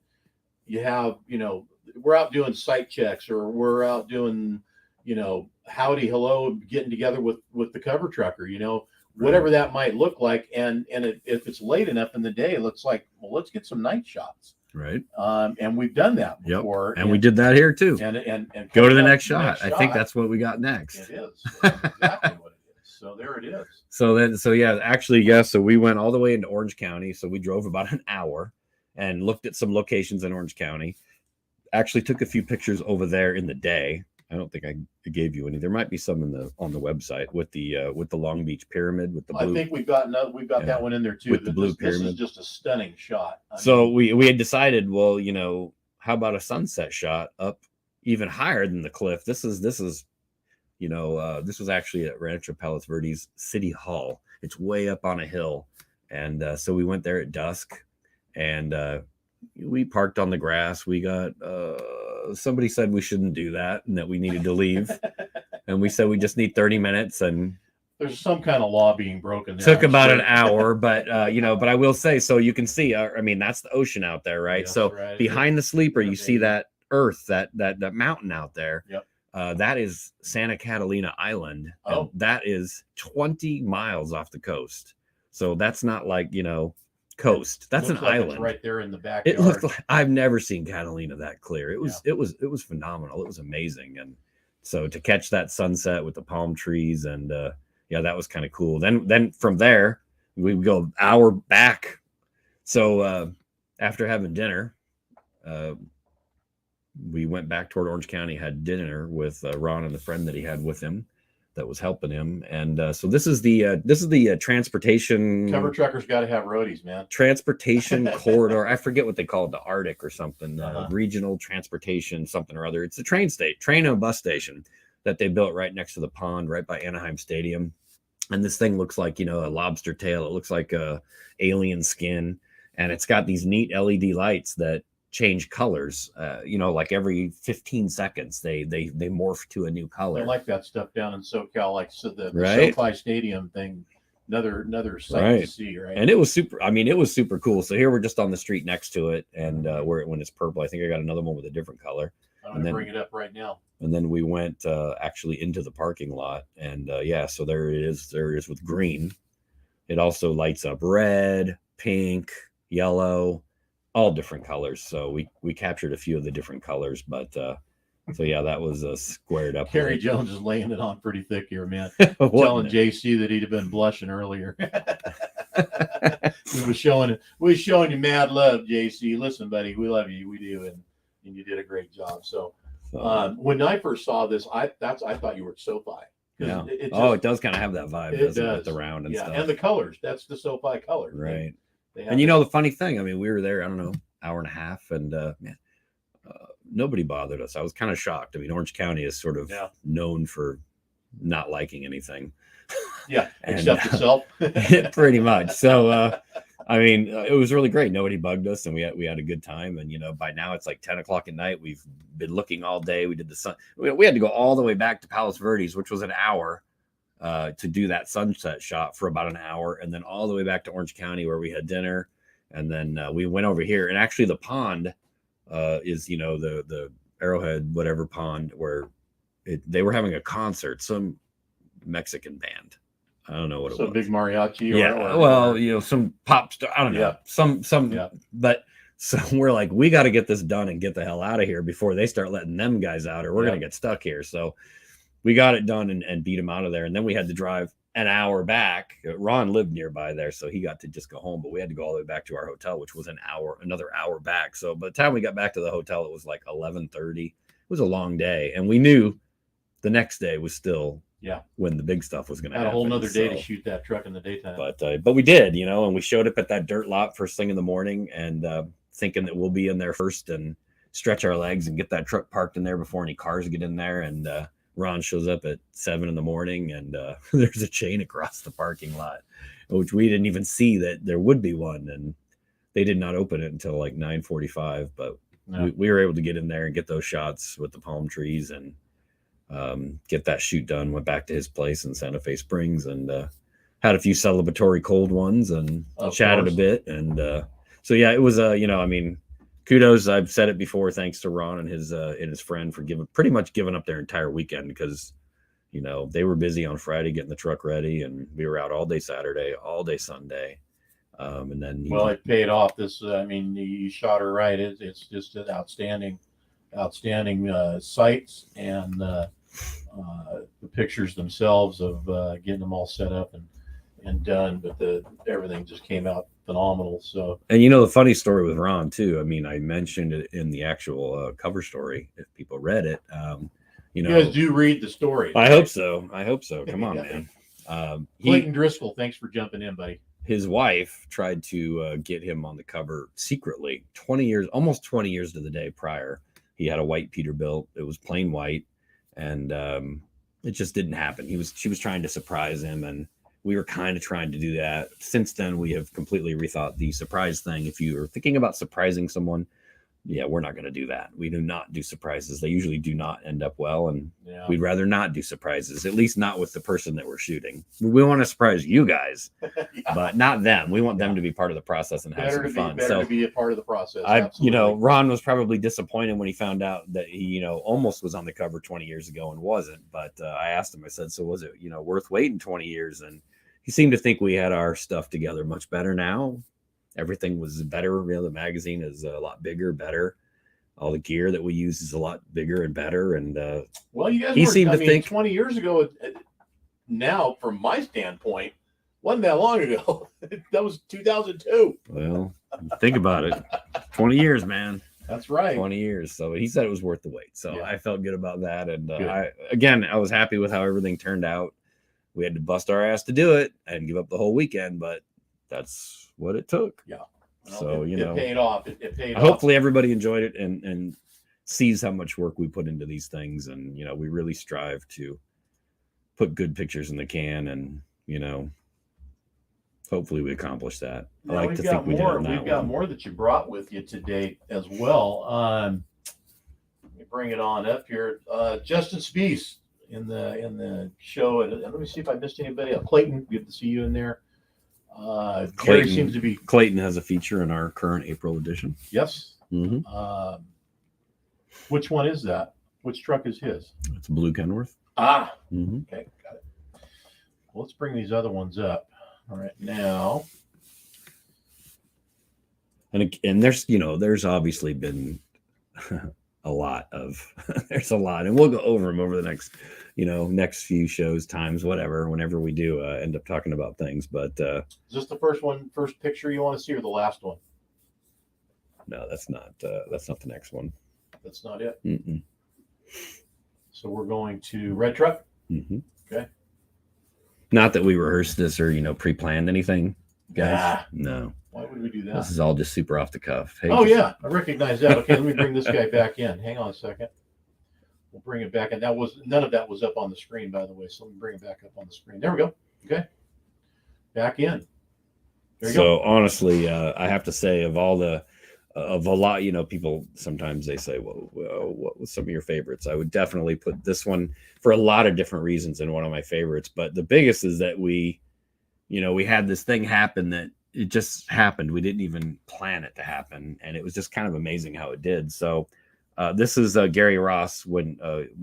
you have, you know, we're out doing site checks or we're out doing, you know, howdy, hello, getting together with the cover trucker, you know, whatever that might look like. And if it's late enough in the day, it looks like, well, let's get some night shots. Right. And we've done that before. And we did that here too. And go to the next shot. I think that's what we got next. It is. That's exactly what it is. So there it is. So we went all the way into Orange County. So we drove about an hour and looked at some locations in Orange County. Actually took a few pictures over there in the day. I don't think I gave you any. There might be some on the website with the Long Beach Pyramid with the blue. I think we've got that one in there too. With the blue pyramid. This is just a stunning shot. So we had decided, well, you know, how about a sunset shot up even higher than the cliff? This is, you know, this was actually at Rancho Palos Verdes City Hall. It's way up on a hill, and so we went there at dusk, and we parked on the grass. We got somebody said we shouldn't do that and that we needed to leave. And we said we just need 30 minutes. And there's some kind of law being broken there. Took about an hour, but you know, but I will say, so you can see, I mean, that's the ocean out there, right? Yes, so right. Behind the sleeper, you see that earth, that mountain out there. Yep. That is Santa Catalina Island. Oh. That is 20 miles off the coast. So that's not like, you know, coast. That's an island. It's right there in the backyard. It looked like I've never seen Catalina that clear. It was phenomenal. It was amazing. And so to catch that sunset with the palm trees and that was kind of cool. Then from there we would go an hour back. So after having dinner, we went back toward Orange County, had dinner with Ron and the friend that he had with him that was helping him. And so this is the transportation. Cover truckers got to have roadies, man. Transportation corridor. I forget what they call it, the Arctic or something, regional transportation, something or other. It's a train and bus station that they built right next to the pond, right by Anaheim Stadium. And this thing looks like, you know, a lobster tail. It looks like a alien skin. And it's got these neat LED lights that change colors, you know, like every 15 seconds they morph to a new color. I like that stuff down in SoCal, like the right? SoFi Stadium thing. Another sight to see, right? And it was super. I mean, it was super cool. So here we're just on the street next to it, and when it's purple, I think I got another one with a different color. I'm going to bring it up right now. And then we went actually into the parking lot, and yeah, so there it is. There it is with green. It also lights up red, pink, yellow, all different colors. So we captured a few of the different colors, but so yeah, that was squared up. Kerry Jones is laying it on pretty thick here, man. Telling JC that he'd have been blushing earlier. we was showing you mad love, JC. Listen, buddy, we love you. We do, and you did a great job. So when I first saw this, I thought you were at SoFi. Yeah. It does kind of have that vibe. It does with the round and stuff. And the colors. That's the SoFi colors. Right. And you know the funny thing, I mean, we were there, I don't know, hour and a half, and man, nobody bothered us. I was kind of shocked. I mean, Orange County is sort of known for not liking anything. Yeah, except itself. Pretty much. So I mean, it was really great. Nobody bugged us, and we had a good time. And you know, by now it's like 10 o'clock at night. We've been looking all day. We did the sun. We had to go all the way back to Palos Verdes, which was an hour, to do that sunset shot for about an hour, and then all the way back to Orange County where we had dinner, and then we went over here. And actually, the pond is, you know, the Arrowhead whatever pond where they were having a concert. Some Mexican band. I don't know what it was. Some big mariachi. Well, you know, some pop star. I don't know. Yeah. But so we're like, we got to get this done and get the hell out of here before they start letting them guys out, or we're going to get stuck here. So we got it done and beat them out of there. And then we had to drive an hour back. Ron lived nearby there, so he got to just go home, but we had to go all the way back to our hotel, which was another hour back. So by the time we got back to the hotel, it was like 11:30. It was a long day. And we knew the next day was still when the big stuff was going to happen. A whole nother day to shoot that truck in the daytime. But we did, you know, and we showed up at that dirt lot first thing in the morning, and thinking that we'll be in there first and stretch our legs and get that truck parked in there before any cars get in there. And Ron shows up at 7 in the morning, and there's a chain across the parking lot, which we didn't even see that there would be one. And they did not open it until like 9:45. But we were able to get in there and get those shots with the palm trees and get that shoot done. Went back to his place in Santa Fe Springs and had a few celebratory cold ones and chatted a bit. And so, yeah, it was, you know, I mean, kudos. I've said it before. Thanks to Ron and his friend for pretty much giving up their entire weekend, because, you know, they were busy on Friday getting the truck ready, and we were out all day Saturday, all day Sunday. And then, it paid off. This, I mean, you shot her right. It's just an outstanding sights, and the pictures themselves of getting them all set up and done, but everything just came out phenomenal. So, and you know, the funny story with Ron too, I mean, I mentioned it in the actual cover story if people read it. You know, you guys do read the story. I hope so. Come on, man. Clayton Driscoll, thanks for jumping in, buddy. His wife tried to get him on the cover secretly. Almost 20 years to the day prior. He had a white Peterbilt. It was plain white, and it just didn't happen. She was trying to surprise him, and we were kind of trying to do that. Since then, we have completely rethought the surprise thing. If you are thinking about surprising someone, we're not going to do that. We do not do surprises. They usually do not end up well, and we'd rather not do surprises, at least not with the person that we're shooting. We want to surprise you guys, but not them. We want them to be part of the process and have some fun. Better to be a part of the process. You know, Ron was probably disappointed when he found out that he, you know, almost was on the cover 20 years ago and wasn't. But I asked him, I said, so was it, you know, worth waiting 20 years? And he seemed to think we had our stuff together much better now. Everything was better. You know, the magazine is a lot bigger, better. All the gear that we use is a lot bigger and better. And you guys, he seemed to think 20 years ago. Now, from my standpoint, wasn't that long ago. That was 2002. Well, think about it. 20 years, man. That's right. 20 years. So he said it was worth the wait. So I felt good about that. And I was happy with how everything turned out. We had to bust our ass to do it and give up the whole weekend, but that's what it took. Yeah. So, you know, it paid off. It paid off. Hopefully everybody enjoyed it and sees how much work we put into these things. And, you know, we really strive to put good pictures in the can, and, you know, hopefully we accomplished that. I like to think we did on that one. We've got more that you brought with you today as well. Let me bring it on up here. Justin Spies in the show. And let me see if I missed anybody. Clayton, good to see you in there. Clayton has a feature in our current April edition. Yes. Mm-hmm. Which one is that? Which truck is his? It's Blue Kenworth. Ah, Mm-hmm. okay, got it. Well, let's bring these other ones up. All right, now. And there's obviously been a lot of there's a lot, and we'll go over them over the next few shows, times, whatever, whenever we do end up talking about things. But is this the first picture you want to see, or the last one? No, that's not the next one. That's not it. Mm-mm. So we're going to red truck. Mm-hmm. Okay. Not that we rehearsed this or pre-planned anything, guys. Nah. No. Why would we do that? This is all just super off the cuff. Hey, yeah, I recognize that. Okay, let me bring this guy back in. Hang on a second. We'll bring it back in. None of that was up on the screen, by the way. So let me bring it back up on the screen. There we go. Okay. Back in. There you go. Honestly, I have to say, of a lot, people sometimes they say, well, what was some of your favorites? I would definitely put this one for a lot of different reasons in one of my favorites. But the biggest is that we had this thing happen that it just happened. We didn't even plan it to happen. And it was just kind of amazing how it did. So this is Gary Ross when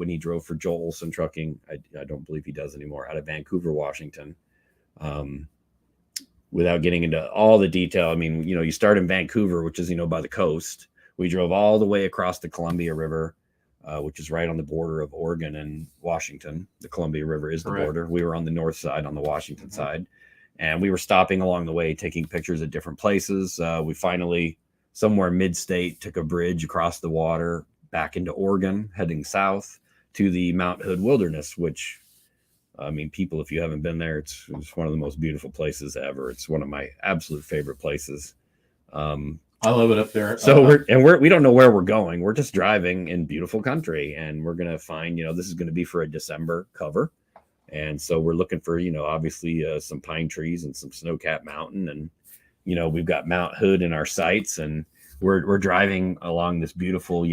he drove for Joel Olson Trucking. I don't believe he does anymore, out of Vancouver, Washington. Without getting into all the detail, I mean, you start in Vancouver, which is, by the coast. We drove all the way across the Columbia River, which is right on the border of Oregon and Washington. The Columbia River is the border. We were on the north side, on the Washington side. And we were stopping along the way, taking pictures at different places. We finally, somewhere mid-state, took a bridge across the water back into Oregon, heading south to the Mount Hood Wilderness, which, I mean, people, if you haven't been there, it's one of the most beautiful places ever. It's one of my absolute favorite places. I love it up there. So we don't know where we're going. We're just driving in beautiful country, and we're going to find, this is going to be for a December cover. And so we're looking for, obviously some pine trees and some snow-capped mountain. And, we've got Mount Hood in our sights, and we're driving along this beautiful,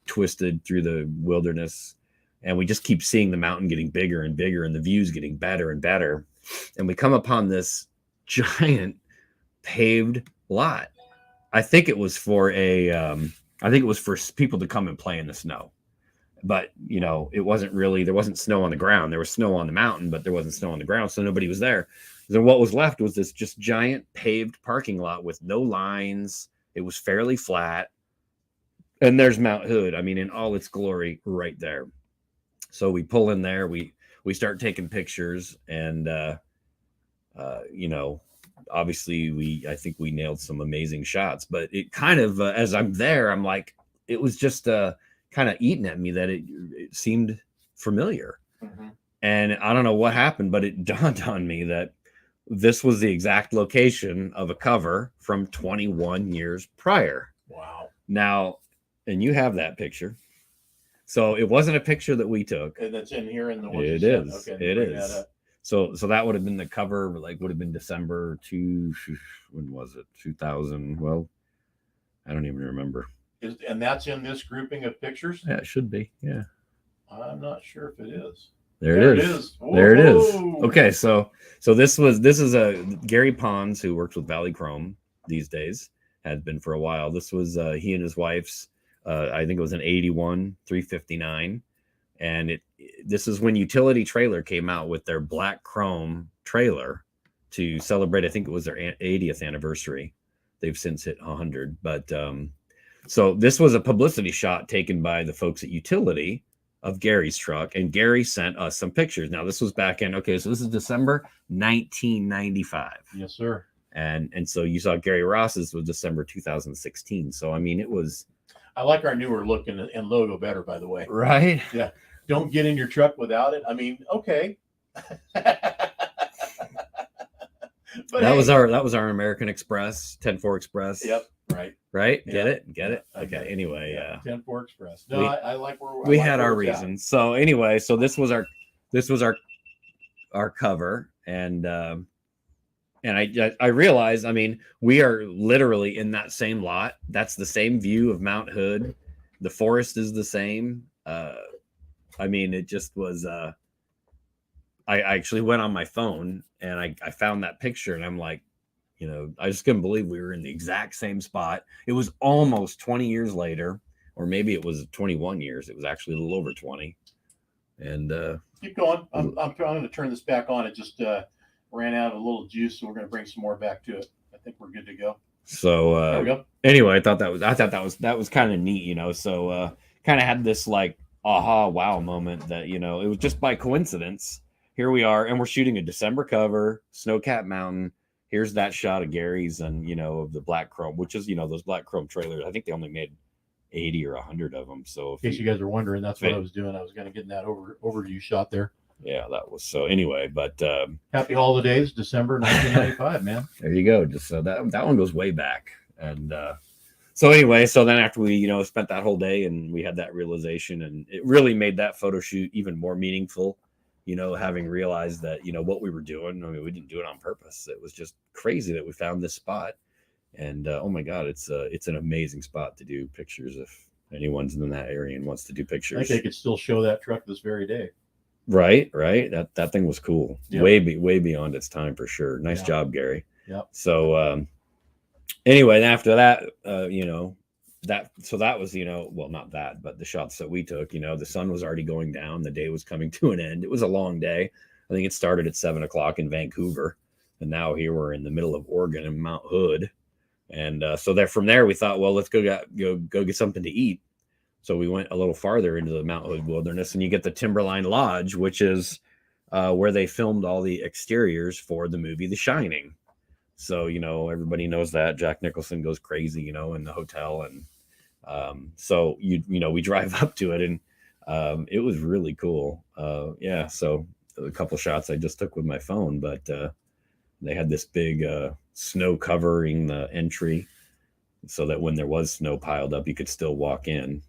twisted through the wilderness. And we just keep seeing the mountain getting bigger and bigger and the views getting better and better. And we come upon this giant paved lot. I think it was for people to come and play in the snow. But, it wasn't really, there wasn't snow on the ground. There was snow on the mountain, but there wasn't snow on the ground. So nobody was there. Then what was left was this just giant paved parking lot with no lines. It was fairly flat. And there's Mount Hood. I mean, in all its glory right there. So we pull in there, we start taking pictures, and, obviously I think we nailed some amazing shots, but it kind of, as I'm there, I'm like, it was just kind of eating at me that it seemed familiar. Mm-hmm. And I don't know what happened, but it dawned on me that this was the exact location of a cover from 21 years prior. Wow. Now, and you have that picture. So it wasn't a picture that we took. And that's in here in the one. It is. Okay, it is. So that would have been the cover, would have been December when was it? 2000. Well, I don't even remember. And that's in this grouping of pictures? Yeah, it should be. Yeah. I'm not sure if it is. There it is. There it is. Okay, so this is a Gary Pons, who works with Valley Chrome these days, has been for a while. This was he and his wife's. I think it was an 81 359, and this is when Utility Trailer came out with their black chrome trailer to celebrate. I think it was their 80th anniversary. They've since hit 100, but so this was a publicity shot taken by the folks at Utility of Gary's truck, and Gary sent us some pictures. Now this was back in, so this is December 1995. Yes, sir. And so you saw Gary Ross's was December 2016. So I mean, it was. I like our newer look and logo better, by the way. Right? Yeah. Don't get in your truck without it. I mean, okay. But that was our American Express, 10-4 Express. Yep. Right. Right? Yep. Get it? Okay. Anyway, 10-4 Express. No, I like where we had our reasons. At. So anyway, so this was our cover, and I realized, I mean, we are literally in that same lot. That's the same view of Mount Hood. The forest is the same. I mean, it just was. I actually went on my phone and I found that picture, and I'm like, I just couldn't believe we were in the exact same spot. It was almost 20 years later. or maybe it was 21 years. It was actually a little over 20. And keep going. I'm going to turn this back on. It just ran out of a little juice, so we're going to bring some more back to it. I think we're good to go. So there we go. Anyway, I thought that was kind of neat, you know. So kind of had this like aha wow moment that, you know, it was just by coincidence. Here we are, and we're shooting a December cover, Snowcat Mountain. Here's that shot of Gary's and, you know, of the black chrome, which is, you know, those black chrome trailers. I think they only made 80 or 100 of them. So in case you guys are wondering, that's what I was doing. I was going to get that overview shot there. Yeah, that was so. Anyway, but happy holidays, December 1995, man. There you go. Just so that one goes way back. And so anyway, so then after we, you know, spent that whole day and we had that realization, and it really made that photo shoot even more meaningful. You know, having realized that, you know, what we were doing, I mean, we didn't do it on purpose. It was just crazy that we found this spot. And oh my God, it's an amazing spot to do pictures if anyone's in that area and wants to do pictures. I think they could still show that truck this very day. Right. That thing was cool. Yep. Way beyond its time for sure. Nice job, Gary. Yep. So anyway, after that, you know, that was, you know, well, not that, but the shots that we took, you know, the sun was already going down. The day was coming to an end. It was a long day. I think it started at 7:00 in Vancouver, and now here we're in the middle of Oregon and Mount Hood. And so from there, we thought, well, let's go get something to eat. So we went a little farther into the Mount Hood wilderness, and you get the Timberline Lodge, which is where they filmed all the exteriors for the movie The Shining. So, you know, everybody knows that Jack Nicholson goes crazy, you know, in the hotel. And so, you know, we drive up to it, and it was really cool. Yeah. So a couple shots I just took with my phone, but they had this big snow covering the entry so that when there was snow piled up, you could still walk in.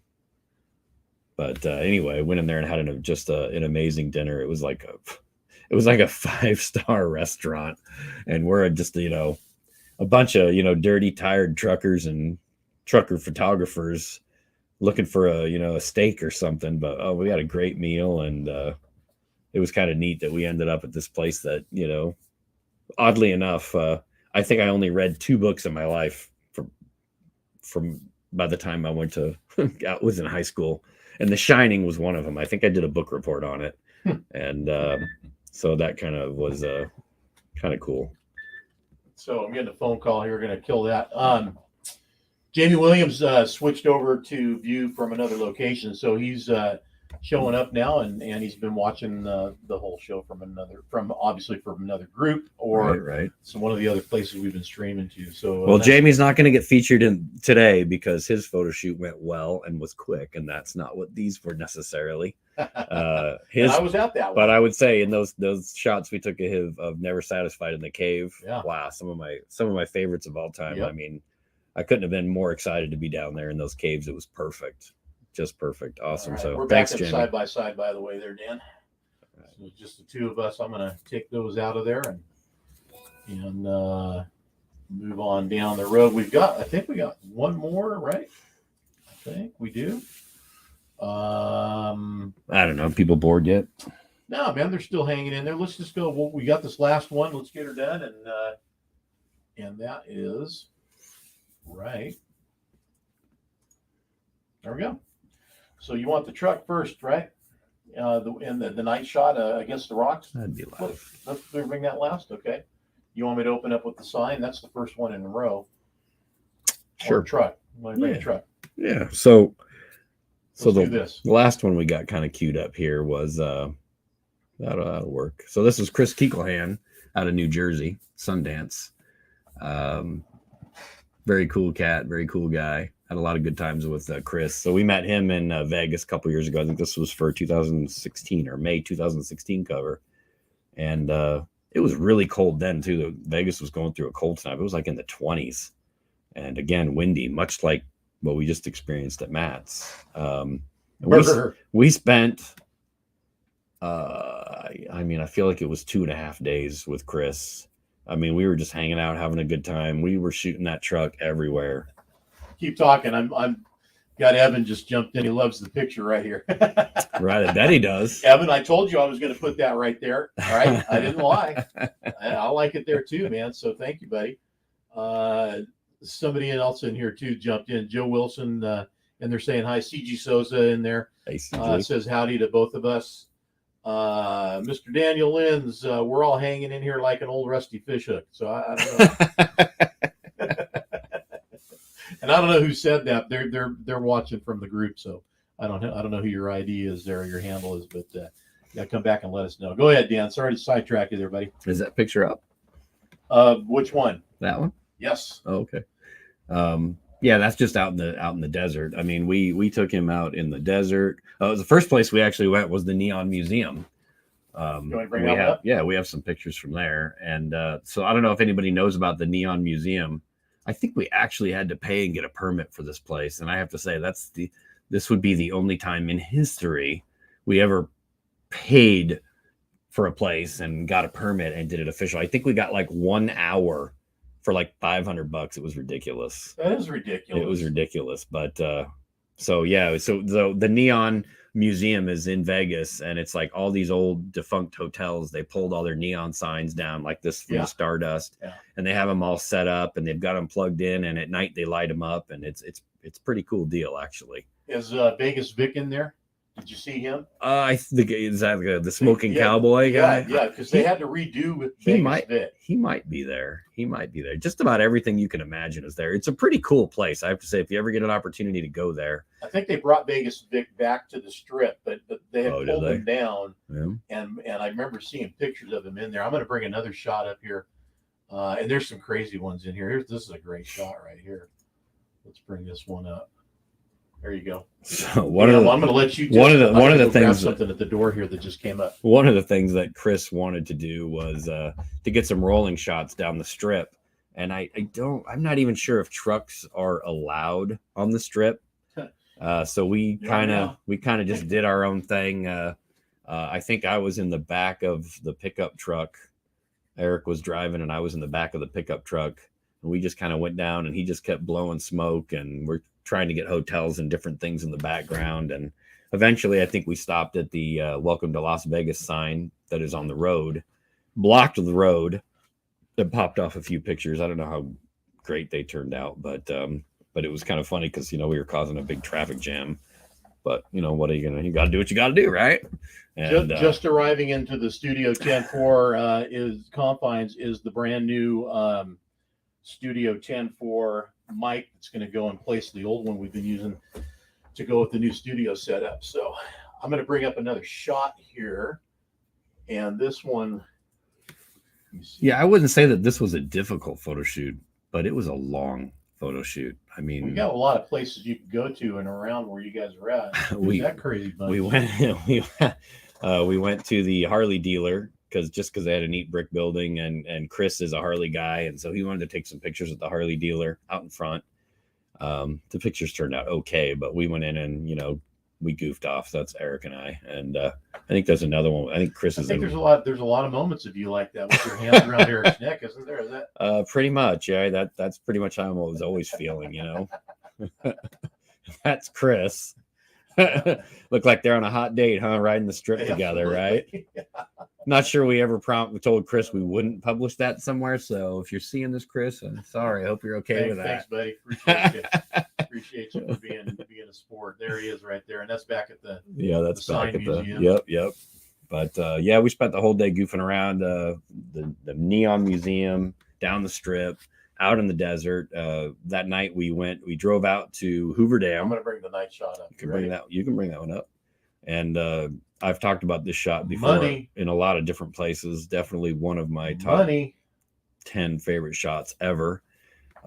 But anyway, I went in there and had an amazing dinner. It was like a 5-star restaurant, and we're just, you know, a bunch of, you know, dirty, tired truckers and trucker photographers looking for a steak or something. But we had a great meal, and it was kind of neat that we ended up at this place that, you know, oddly enough, I think I only read 2 books in my life from by the time I was in high school. And The Shining was one of them. I think I did a book report on it. And so that kind of was kind of cool. So I'm getting a phone call here. We're going to kill that. Jamie Williams switched over to view from another location. So he's showing up now, and he's been watching the whole show from another group, or right. So one of the other places we've been streaming to. So well, Jamie's not going to get featured in today because his photo shoot went well and was quick, and that's not what these were necessarily. I was at that one. But I would say in those shots we took of Never Satisfied in the Cave. Yeah. Wow, some of my favorites of all time. Yep. I mean, I couldn't have been more excited to be down there in those caves. It was perfect. Just perfect. Awesome. Right. So we're thanks, back Jamie. Side by side, by the way, there, Dan. Right. So just the two of us. I'm going to take those out of there and move on down the road. I think we got one more, right? I think we do. I don't know. People bored yet? No, man, they're still hanging in there. Let's just go. Well, we got this last one. Let's get her done, and that is right. There we go. So you want the truck first, right? The night shot against the rocks. That'd be loud. Let's bring that last. Okay. You want me to open up with the sign? That's the first one in a row. Sure. Or truck. You want to bring a truck? Yeah. So the last one we got kind of queued up here was that'll work. So this was Chris Keeklehan out of New Jersey, Sundance. Very cool cat, very cool guy. Had a lot of good times with Chris. So we met him in Vegas a couple years ago. I think this was for 2016 or May 2016 cover. And it was really cold then too. Vegas was going through a cold snap. It was like in the 20s. And again, windy, much like what we just experienced at Matt's. We spent, I feel like it was 2.5 days with Chris. I mean, we were just hanging out, having a good time. We were shooting that truck everywhere. Keep talking. I'm got Evan just jumped in. He loves the picture right here. Right, I bet he does. Evan, I told you I was going to put that right there. All right, I didn't lie. I like it there too, man. So thank you, buddy. Somebody else in here too jumped in. Joe Wilson and they're saying hi. CG Sosa in there says howdy to both of us. Mr. Daniel Linss, we're all hanging in here like an old rusty fishhook. So I don't know. And I don't know who said that. They're watching from the group, so I don't know who your ID is there, or your handle is, but yeah, come back and let us know. Go ahead, Dan. Sorry to sidetrack you there, buddy. Is that picture up? Which one? That one? Yes. Oh, okay. Yeah, that's just out in the desert. I mean, we took him out in the desert. The first place we actually went was the Neon Museum. You want to bring that up? Yeah, we have some pictures from there. And so I don't know if anybody knows about the Neon Museum. I think we actually had to pay and get a permit for this place. And I have to say, this would be the only time in history we ever paid for a place and got a permit and did it official. I think we got like 1 hour for like $500. It was ridiculous. That is ridiculous. It was ridiculous. But so yeah, so the Neon Museum is in Vegas, and it's like all these old defunct hotels. They pulled all their neon signs down like this from the Stardust, and they have them all set up, and they've got them plugged in, and at night they light them up, and it's pretty cool deal actually. Is Vegas Vic in there? Did you see him? I think is that the smoking cowboy guy? Yeah, because they had to redo with Vic. He might be there. He might be there. Just about everything you can imagine is there. It's a pretty cool place. I have to say, if you ever get an opportunity to go there. I think they brought Vegas Vic back to the Strip, but they had pulled him down. Yeah. And I remember seeing pictures of him in there. I'm going to bring another shot up here. And there's some crazy ones in here. This is a great shot right here. Let's bring this one up. There you go. So I'm going to let you. One of the things something at the door here that just came up. One of the things that Chris wanted to do was to get some rolling shots down the Strip, and I'm not even sure if trucks are allowed on the Strip. So we kind of just did our own thing. I think I was in the back of the pickup truck. Eric was driving, and I was in the back of the pickup truck. And we just kind of went down, and he just kept blowing smoke, and we're trying to get hotels and different things in the background. And eventually I think we stopped at the Welcome to Las Vegas sign that is on the road, blocked the road, that popped off a few pictures. I don't know how great they turned out, but it was kind of funny because, we were causing a big traffic jam, but what are you got to do what you got to do, right? And just arriving into the Studio 10.4 confines is the brand new Studio 10.4 mic that's going to go in place of the old one we've been using to go with the new studio setup. So I'm going to bring up another shot here, and this one. Yeah, I wouldn't say that this was a difficult photo shoot, but it was a long photo shoot. I mean, we got a lot of places you can go to and around where you guys are at. That crazy bunch. We went to the Harley dealer because they had a neat brick building, and Chris is a Harley guy, and so he wanted to take some pictures at the Harley dealer out in front. The pictures turned out okay, but we went in and we goofed off. That's Eric and I, and I think there's another one. I think Chris is. I think there's a lot of moments of you like that with your hands around Eric's neck, isn't there? Is that? Pretty much, yeah. That's pretty much how I was always feeling, That's Chris. Look like they're on a hot date, huh? Riding the Strip together, right? Yeah. Not sure we ever told Chris we wouldn't publish that somewhere. So if you're seeing this, Chris, I'm sorry. I hope you're okay with that. Thanks, buddy. Appreciate you. Appreciate you for being a sport. There he is, right there, and that's back at the back at museum. Yep. But we spent the whole day goofing around the Neon Museum, down the Strip, out in the desert. That night we drove out to Hoover Dam. I'm going to bring the night shot up. You can bring that one up. And I've talked about this shot before in a lot of different places. Definitely one of my top 10 favorite shots ever.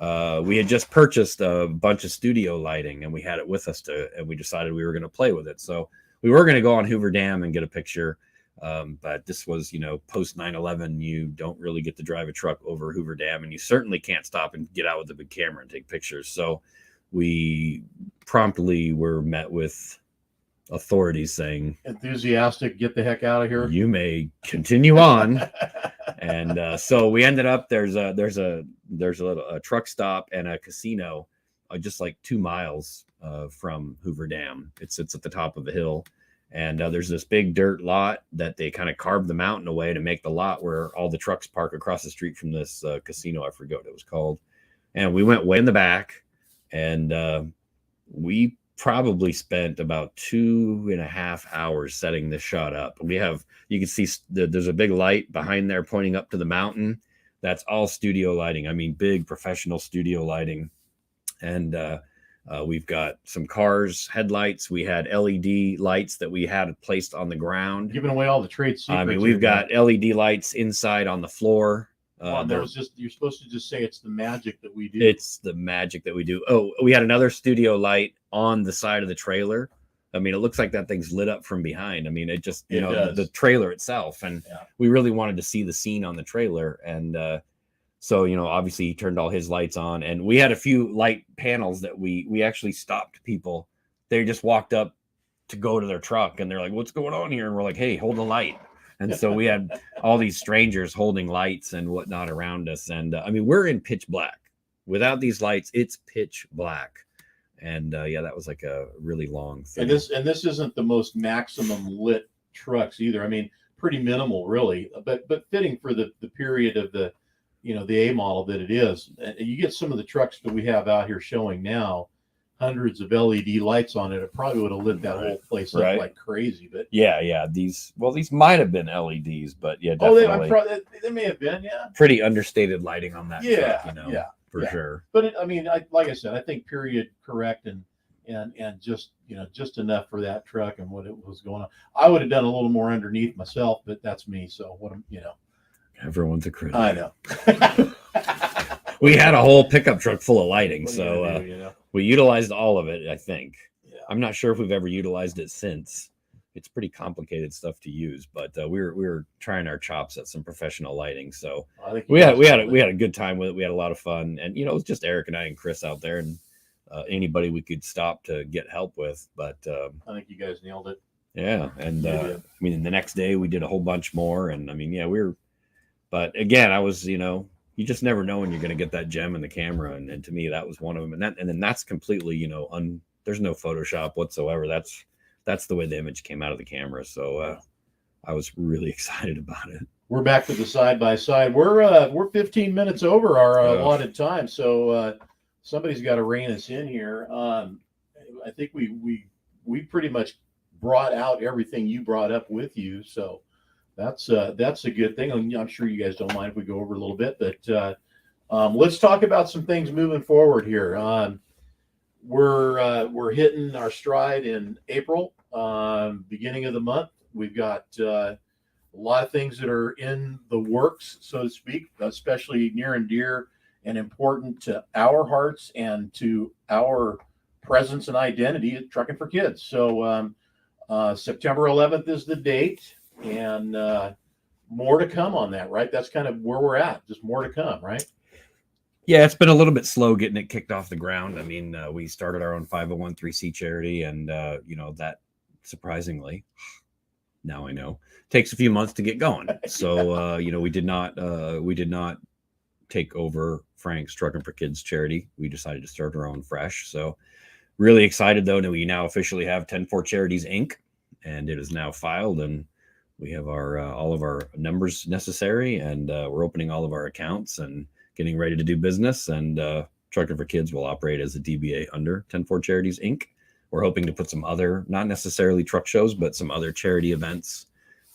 We had just purchased a bunch of studio lighting, and we had it with us and we decided we were going to play with it. So we were going to go on Hoover Dam and get a picture. But this was, post 9/11, you don't really get to drive a truck over Hoover Dam, and you certainly can't stop and get out with a big camera and take pictures. So we promptly were met with authorities saying, enthusiastic, get the heck out of here. You may continue on. And so we ended up, there's a truck stop and a casino just like 2 miles from Hoover Dam. It sits at the top of a hill. And there's this big dirt lot that they kind of carved the mountain away to make the lot where all the trucks park across the street from this casino. I forget what it was called. And we went way in the back, and we probably spent about 2.5 hours setting this shot up. You can see there's a big light behind there pointing up to the mountain. That's all studio lighting. I mean, big professional studio lighting. And we've got some cars headlights. We had LED lights that we had placed on the ground. Giving away all the trade secrets. I mean, we've got LED lights inside on the floor. Well, that was just, you're supposed to just say it's the magic that we do. It's the magic that we do. Oh, we had another studio light on the side of the trailer. I mean, it looks like that thing's lit up from behind. I mean, it just, the trailer itself. And we really wanted to see the scene on the trailer. And so, obviously he turned all his lights on. And we had a few light panels that we actually stopped people. They just walked up to go to their truck and they're like, what's going on here? And we're like, hey, hold the light. And so we had all these strangers holding lights and whatnot around us. And I mean, we're in pitch black. Without these lights, it's pitch black. And that was like a really long thing. And this isn't the most maximum lit trucks either. I mean, pretty minimal, really, but fitting for the period of the, the A model that it is. And you get some of the trucks that we have out here showing now, hundreds of LED lights on it. It probably would have lit that whole place up like crazy. But these might have been LEDs, but definitely. They may have been, pretty understated lighting on that truck, for sure. But like I said, I think period correct and just just enough for that truck and what it was going on. I would have done a little more underneath myself, but that's me. So everyone's a critic. I know. We had a whole pickup truck full of lighting, so we utilized all of it, I think. Yeah. I'm not sure if we've ever utilized it since. It's pretty complicated stuff to use, but we were trying our chops at some professional lighting. So we had a good time with it. We had a lot of fun, and it was just Eric and I and Chris out there, and anybody we could stop to get help with. But I think you guys nailed it. Yeah, and I mean, the next day we did a whole bunch more, and I mean, but again, I was you just never know when you're going to get that gem in the camera. And to me, that was one of them. And then that's completely, there's no Photoshop whatsoever. That's the way the image came out of the camera. So I was really excited about it. We're back to the side-by-side. We're 15 minutes over our allotted time. So somebody's got to rein us in here. I think we pretty much brought out everything you brought up with you. So that's a good thing. I'm sure you guys don't mind if we go over a little bit, but let's talk about some things moving forward here. We're hitting our stride in April, beginning of the month. We've got a lot of things that are in the works, so to speak, especially near and dear and important to our hearts and to our presence and identity at Trucking for Kids. So September 11th is the date. And more to come on that, right? That's kind of where we're at. Just more to come, right? Yeah, it's been a little bit slow getting it kicked off the ground. I mean, we started our own 501(c)(3) charity, and that surprisingly, now I know, takes a few months to get going. So we did not take over Frank's Trucking for Kids charity. We decided to start our own fresh. So really excited though that we now officially have 10-4 Charities Inc. and it is now filed, and we have our all of our numbers necessary, and we're opening all of our accounts and getting ready to do business. And Trucking for Kids will operate as a DBA under 10-4 Charities Inc. We're hoping to put some other, not necessarily truck shows, but some other charity events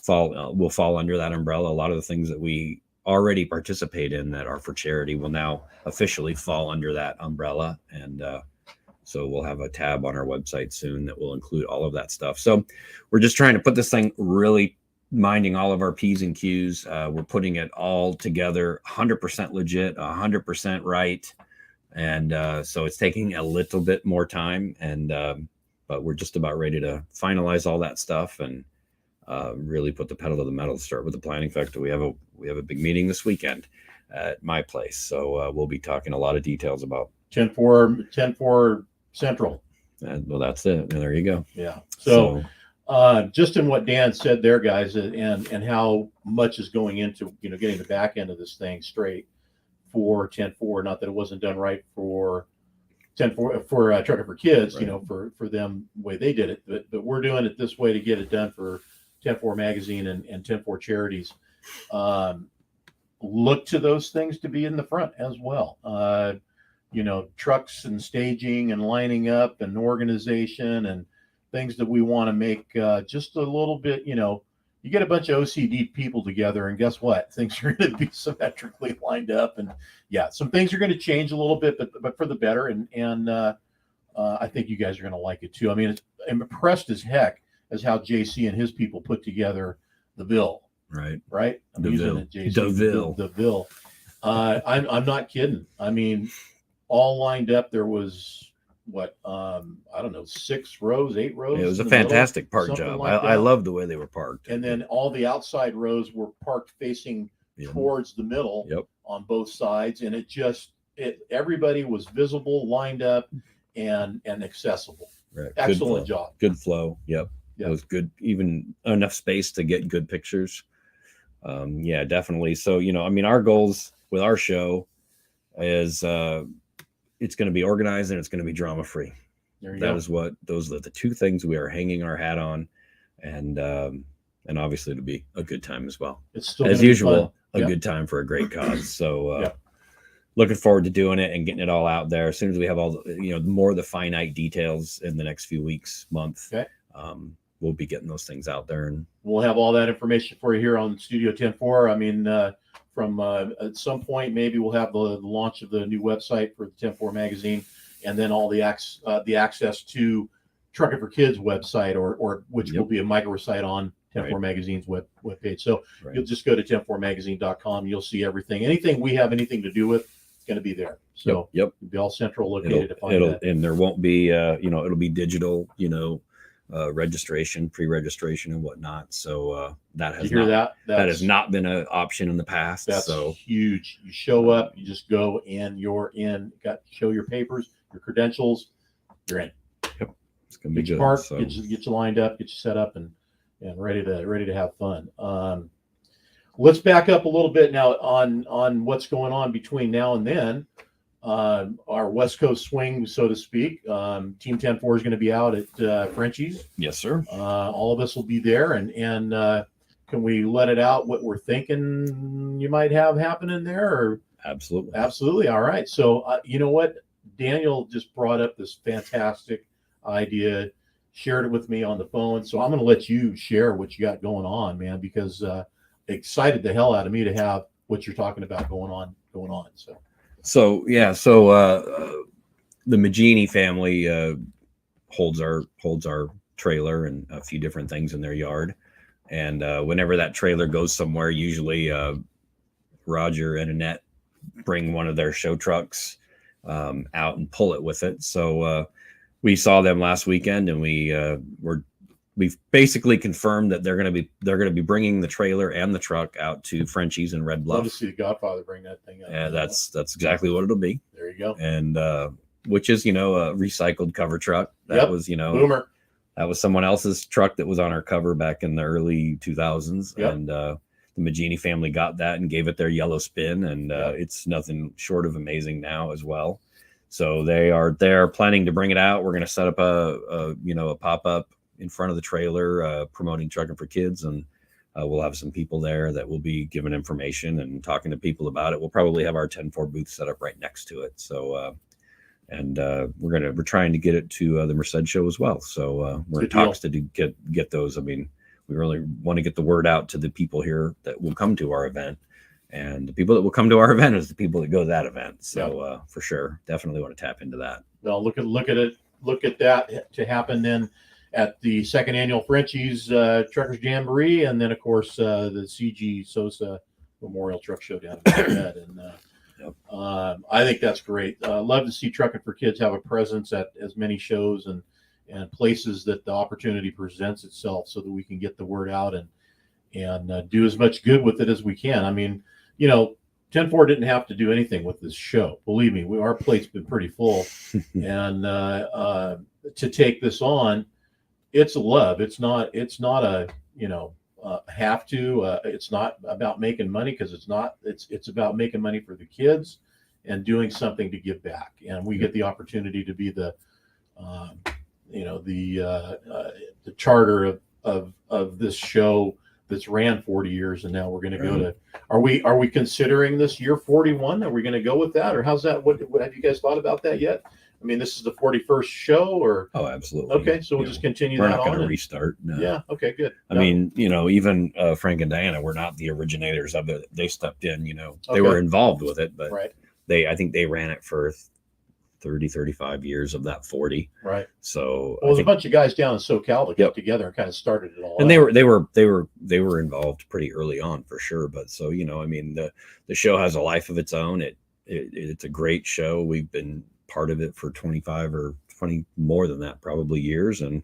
will fall under that umbrella. A lot of the things that we already participate in that are for charity will now officially fall under that umbrella. And so we'll have a tab on our website soon that will include all of that stuff. So we're just trying to put this thing really minding all of our P's and Q's. We're putting it all together 100% legit, 100% right. And so it's taking a little bit more time, and but we're just about ready to finalize all that stuff and really put the pedal to the metal to start with the planning. In fact, we have a big meeting this weekend at my place. So we'll be talking a lot of details about 10-4 Central. Well, that's it. And there you go. Yeah. So just in what Dan said there, guys, and how much is going into getting the back end of this thing straight for 10-4. Not that it wasn't done right for 10-4 for Trucking for Kids, right. For them the way they did it, but we're doing it this way to get it done for 10-4 Magazine and 10-4 Charities. Look to those things to be in the front as well. trucks and staging and lining up and organization and things that we want to make just a little bit, you get a bunch of OCD people together, and guess what? Things are going to be symmetrically lined up, and some things are going to change a little bit, but for the better. And I think you guys are going to like it too. I mean, I'm impressed as heck as how JC and his people put together the bill. Right. I'm using it, JC. The bill. I'm not kidding. I mean, all lined up. There was I don't know, 6 rows, 8 rows. It was a fantastic park job. I love the way they were parked. And then all the outside rows were parked facing towards the middle on both sides. And everybody was visible, lined up, and accessible. Right. Excellent job. Good flow. Yep. It was good. Even enough space to get good pictures. Definitely. So, I mean, our goals with our show is it's going to be organized and it's going to be drama free. Those are the 2 things we are hanging our hat on, and obviously it'll be a good time as well. It's still, as usual, a good time for a great cause. So looking forward to doing it and getting it all out there as soon as we have all the, more of the finite details in the next few weeks, month. Okay. We'll be getting those things out there, and we'll have all that information for you here on Studio 10-4. I mean, from at some point, maybe we'll have the launch of the new website for the 10-4 magazine, and then all the access to Trucking for Kids website, or which will be a microsite on 10-4 magazine's webpage. So you'll just go to 10-4magazine.com. You'll see everything. Anything we have anything to do with, it's going to be there. So it'll be all central located to find that. And there won't be, it'll be digital, registration, pre-registration, and whatnot. So that has not been an option in the past. That's huge. You show up, you just go in, you're in. Show your papers, your credentials, you're in. Yep, it's gonna be good. Parked, get you lined up, get you set up, and ready to have fun. Let's back up a little bit now on what's going on between now and then. Our West Coast swing, so to speak. Team 10-4 is going to be out at Frenchie's. Yes, sir. All of us will be there, and can we let it out what we're thinking you might have happening there? Or? Absolutely. All right. So you know what? Daniel just brought up this fantastic idea, shared it with me on the phone. So I'm going to let you share what you got going on, man, because excited the hell out of me to have what you're talking about going on. So the Magini family holds our trailer and a few different things in their yard, and whenever that trailer goes somewhere, usually Roger and Annette bring one of their show trucks out and pull it with it. So we saw them last weekend, and we've basically confirmed that they're going to be bringing the trailer and the truck out to Frenchie's in Red Bluff. Love to see the Godfather bring that thing up. Yeah, that's exactly what it'll be. There you go. And which is a recycled cover truck. That was Boomer. That was someone else's truck that was on our cover back in the early 2000s, and the Magini family got that and gave it their yellow spin, and it's nothing short of amazing now as well. So they're planning to bring it out. We're going to set up a pop-up in front of the trailer, promoting Trucking for Kids, and we'll have some people there that will be giving information and talking to people about it. We'll probably have our 10-4 booth set up right next to it. So we're trying to get it to the Merced show as well. So we're in talks to get those. I mean, we really want to get the word out to the people here that will come to our event, and the people that will come to our event is the people that go to that event. So for sure, definitely want to tap into that. Well, look at that to happen then at the second annual Frenchie's Truckers Jamboree, and then of course the CG Sosa Memorial Truck Show down in Merced. And I think that's great. Love to see Trucking for Kids have a presence at as many shows and places that the opportunity presents itself, so that we can get the word out and do as much good with it as we can. I mean, 10-4 didn't have to do anything with this show. Believe me, our plate's been pretty full, and to take this on, it's a love. It's not a have to. It's not about making money, because it's not. It's about making money for the kids and doing something to give back. And we get the opportunity to be the charter of this show that's ran 40 years, and now we're going to go to. Are we considering this year 41? Are we going to go with that, or how's that? What have you guys thought about that yet? I mean, this is the 41st show, or oh, absolutely. okay, so we'll just continue. We're that not going to on restart. No. Yeah. Okay. Good. I mean, even Frank and Diana were not the originators of it. They stepped in. They Okay. were involved with it, but right. I think they ran it for 30, 35 years of that 40. Right. So there's a bunch of guys down in SoCal that got together and kind of started it all. And they were involved pretty early on for sure. But so, I mean, the show has a life of its own. It's a great show. We've been part of it for 25 or 20 more than that, probably years. And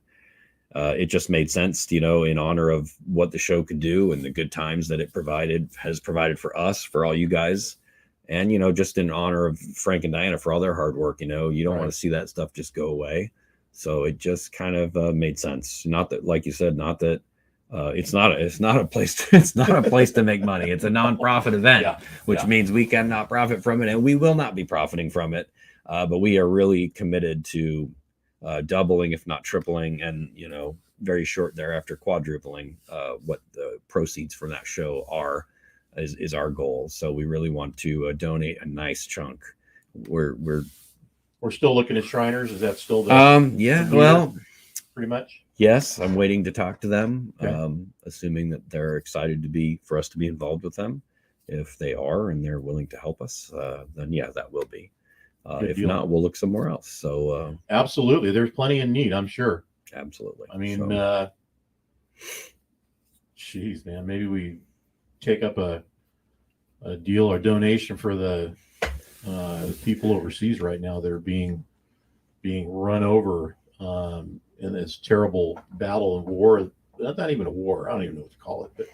it just made sense, in honor of what the show could do and the good times that it has provided for us, for all you guys. And, just in honor of Frank and Diana for all their hard work, you don't want to see that stuff just go away. So it just kind of made sense. Not that, like you said, not that it's not a place to make money. It's a nonprofit event, which means we cannot profit from it, and we will not be profiting from it. But we are really committed to doubling, if not tripling, and very short thereafter quadrupling what the proceeds from that show are. Is our goal. So we really want to donate a nice chunk. We're still looking at Shriners. Is that still the well, pretty much? Yes, I'm waiting to talk to them. Okay. Assuming that they're excited for us to be involved with them. If they are and they're willing to help us, then that will be. If not, we'll look somewhere else. So absolutely, there's plenty in need, I'm sure. Absolutely. I mean, geez, man, maybe we take up a deal or donation for the people overseas right now that are being run over in this terrible battle and war. Not even a war. I don't even know what to call it, but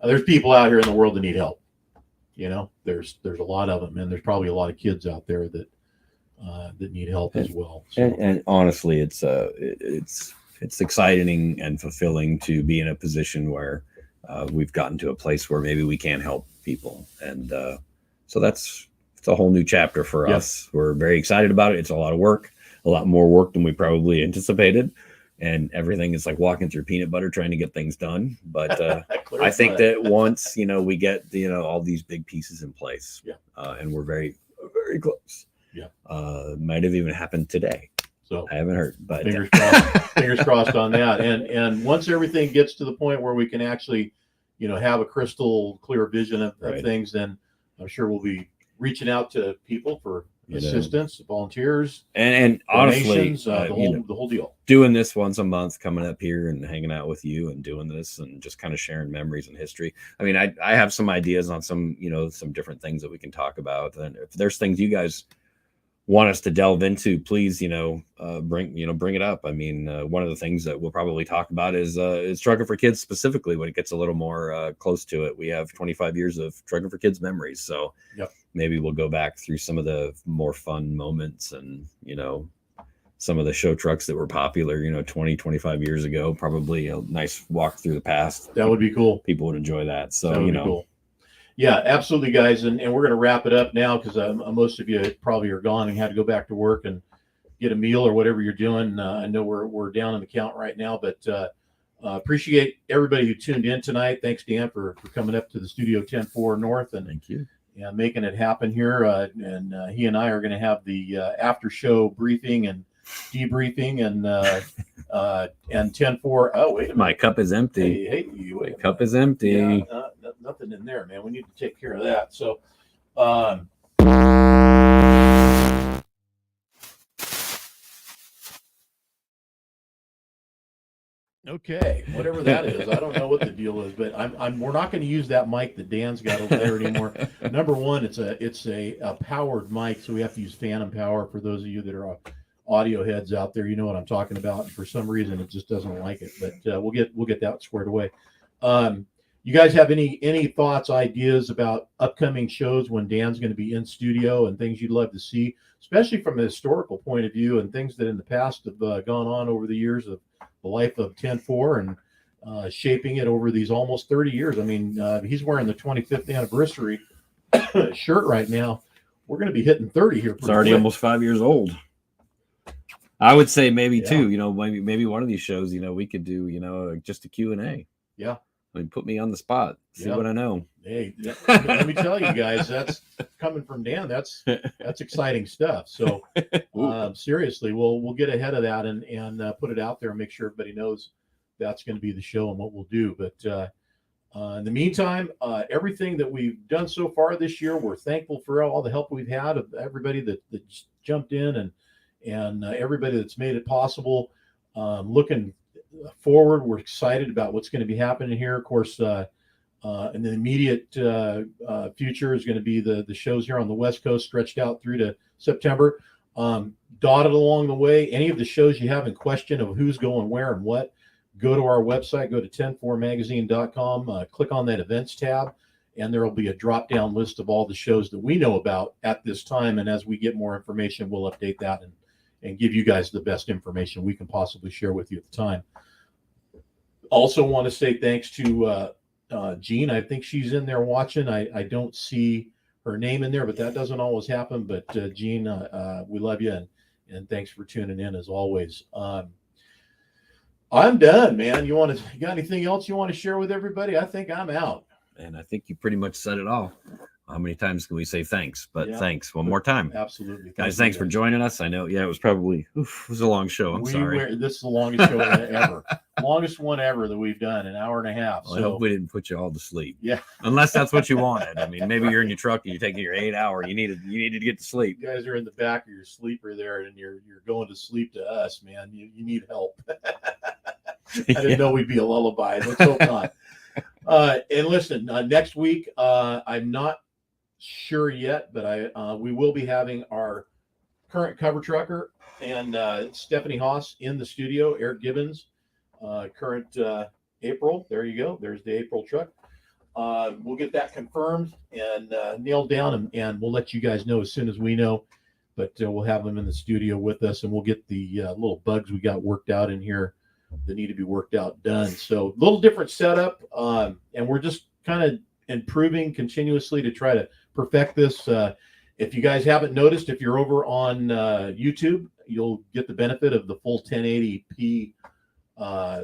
there's people out here in the world that need help. There's a lot of them, and there's probably a lot of kids out there that need help as well. So. And honestly, it's exciting and fulfilling to be in a position where we've gotten to a place where maybe we can help people. And so it's a whole new chapter for us. We're very excited about it. It's a lot of work, a lot more work than we probably anticipated. And everything is like walking through peanut butter trying to get things done. But I think that once, we get, all these big pieces in place, and we're very, very close. Might have even happened today. So I haven't heard, but fingers crossed on that. And once everything gets to the point where we can actually, have a crystal clear vision of things, then I'm sure we'll be reaching out to people for assistance, volunteers, and honestly, the whole deal. Doing this once a month, coming up here and hanging out with you and doing this and just kind of sharing memories and history. I mean, I have some ideas on some different things that we can talk about. And if there's things you guys want us to delve into, please, bring it up. I mean, one of the things that we'll probably talk about is Trucking for Kids, specifically when it gets a little more close to it. We have 25 years of Trucking for Kids memories. So maybe we'll go back through some of the more fun moments and, some of the show trucks that were popular, 20, 25 years ago. Probably a nice walk through the past. That would be cool. People would enjoy that. So, that would be cool. Yeah, absolutely, guys. And we're going to wrap it up now because most of you probably are gone and had to go back to work and get a meal or whatever you're doing. I know we're down in the count right now, but appreciate everybody who tuned in tonight. Thanks, Dan, for coming up to the studio 10-4 North and thank you. And making it happen here. And he and I are going to have the after show briefing and debriefing and 10-4. Oh, wait a minute. My cup is empty. Hey, you wait. My cup is empty. Yeah, nothing in there, man. We need to take care of that. So, okay, whatever that is, I don't know what the deal is, but we're not going to use that mic that Dan's got over there anymore. Number one, it's a powered mic, so we have to use phantom power. For those of you that are audio heads out there, you know what I'm talking about. And for some reason, it just doesn't like it, but we'll get that squared away. You guys have any thoughts, ideas about upcoming shows when Dan's going to be in studio and things you'd love to see, especially from a historical point of view and things that in the past have gone on over the years of the life of 10-4 and shaping it over these almost 30 years. I mean, he's wearing the 25th anniversary shirt right now. We're going to be hitting 30 here. It's already almost 5 years old. I would say maybe two, maybe one of these shows, we could do, just a Q&A. Yeah. I mean, put me on the spot. See Yep. what I know. Hey, let me tell you guys, that's coming from Dan. That's exciting stuff. So seriously, we'll get ahead of that and put it out there and make sure everybody knows that's going to be the show and what we'll do. But in the meantime, everything that we've done so far this year, we're thankful for all the help we've had of everybody that jumped in and everybody that's made it possible. Looking forward, we're excited about what's going to be happening here. Of course, in the immediate future is going to be the shows here on the West Coast, stretched out through to September. Dotted along the way, any of the shows you have in question of who's going where and what, go to our website, go to 104magazine.com, click on that events tab, and there will be a drop-down list of all the shows that we know about at this time. And as we get more information, we'll update that and give you guys the best information we can possibly share with you at the time. Also want to say thanks to Jean. I think she's in there watching. I don't see her name in there, but that doesn't always happen. But Jean, we love you and thanks for tuning in as always. I'm done, man. You got anything else you want to share with everybody? I think I'm out. And I think you pretty much said it all. How many times can we say thanks? But thanks one more time. Absolutely. Guys, thanks for joining us. I know, it was probably, it was a long show. I'm sorry. This is the longest show ever. Longest one ever that we've done, an hour and a half. Well, I hope we didn't put you all to sleep. Yeah. Unless that's what you wanted. I mean, maybe you're in your truck and you're taking your 8 hour. You needed to get to sleep. You guys are in the back of your sleeper there and you're going to sleep to us, man. You need help. I didn't know we'd be a lullaby. Let's hope not. And listen, next week, I'm not sure yet, but we will be having our current cover trucker and Stephanie Haas in the studio. Eric Gibbons, current April. There you go. There's the April truck. We'll get that confirmed and nailed down, and we'll let you guys know as soon as we know. But we'll have them in the studio with us, and we'll get the little bugs we got worked out in here that need to be worked out done. So a little different setup, and we're just kind of improving continuously to try to perfect this. If you guys haven't noticed, if you're over on YouTube, you'll get the benefit of the full 1080p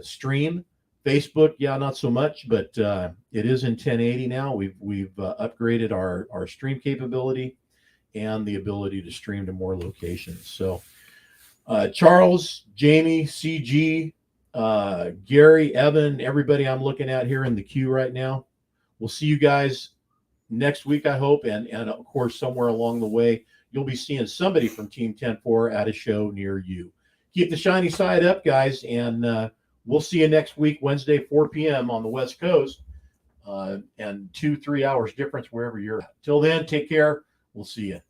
stream. Facebook, not so much, but it is in 1080 now. We've upgraded our stream capability and the ability to stream to more locations. So Charles, Jamie, CG, Gary, Evan, everybody I'm looking at here in the queue right now. We'll see you guys next week, I hope, and of course somewhere along the way you'll be seeing somebody from Team 10-4 at a show near you. Keep the shiny side up, guys, and we'll see you next week, Wednesday, 4 p.m. on the West Coast, and 2-3 hours difference wherever you're at. Till then, take care. We'll see you.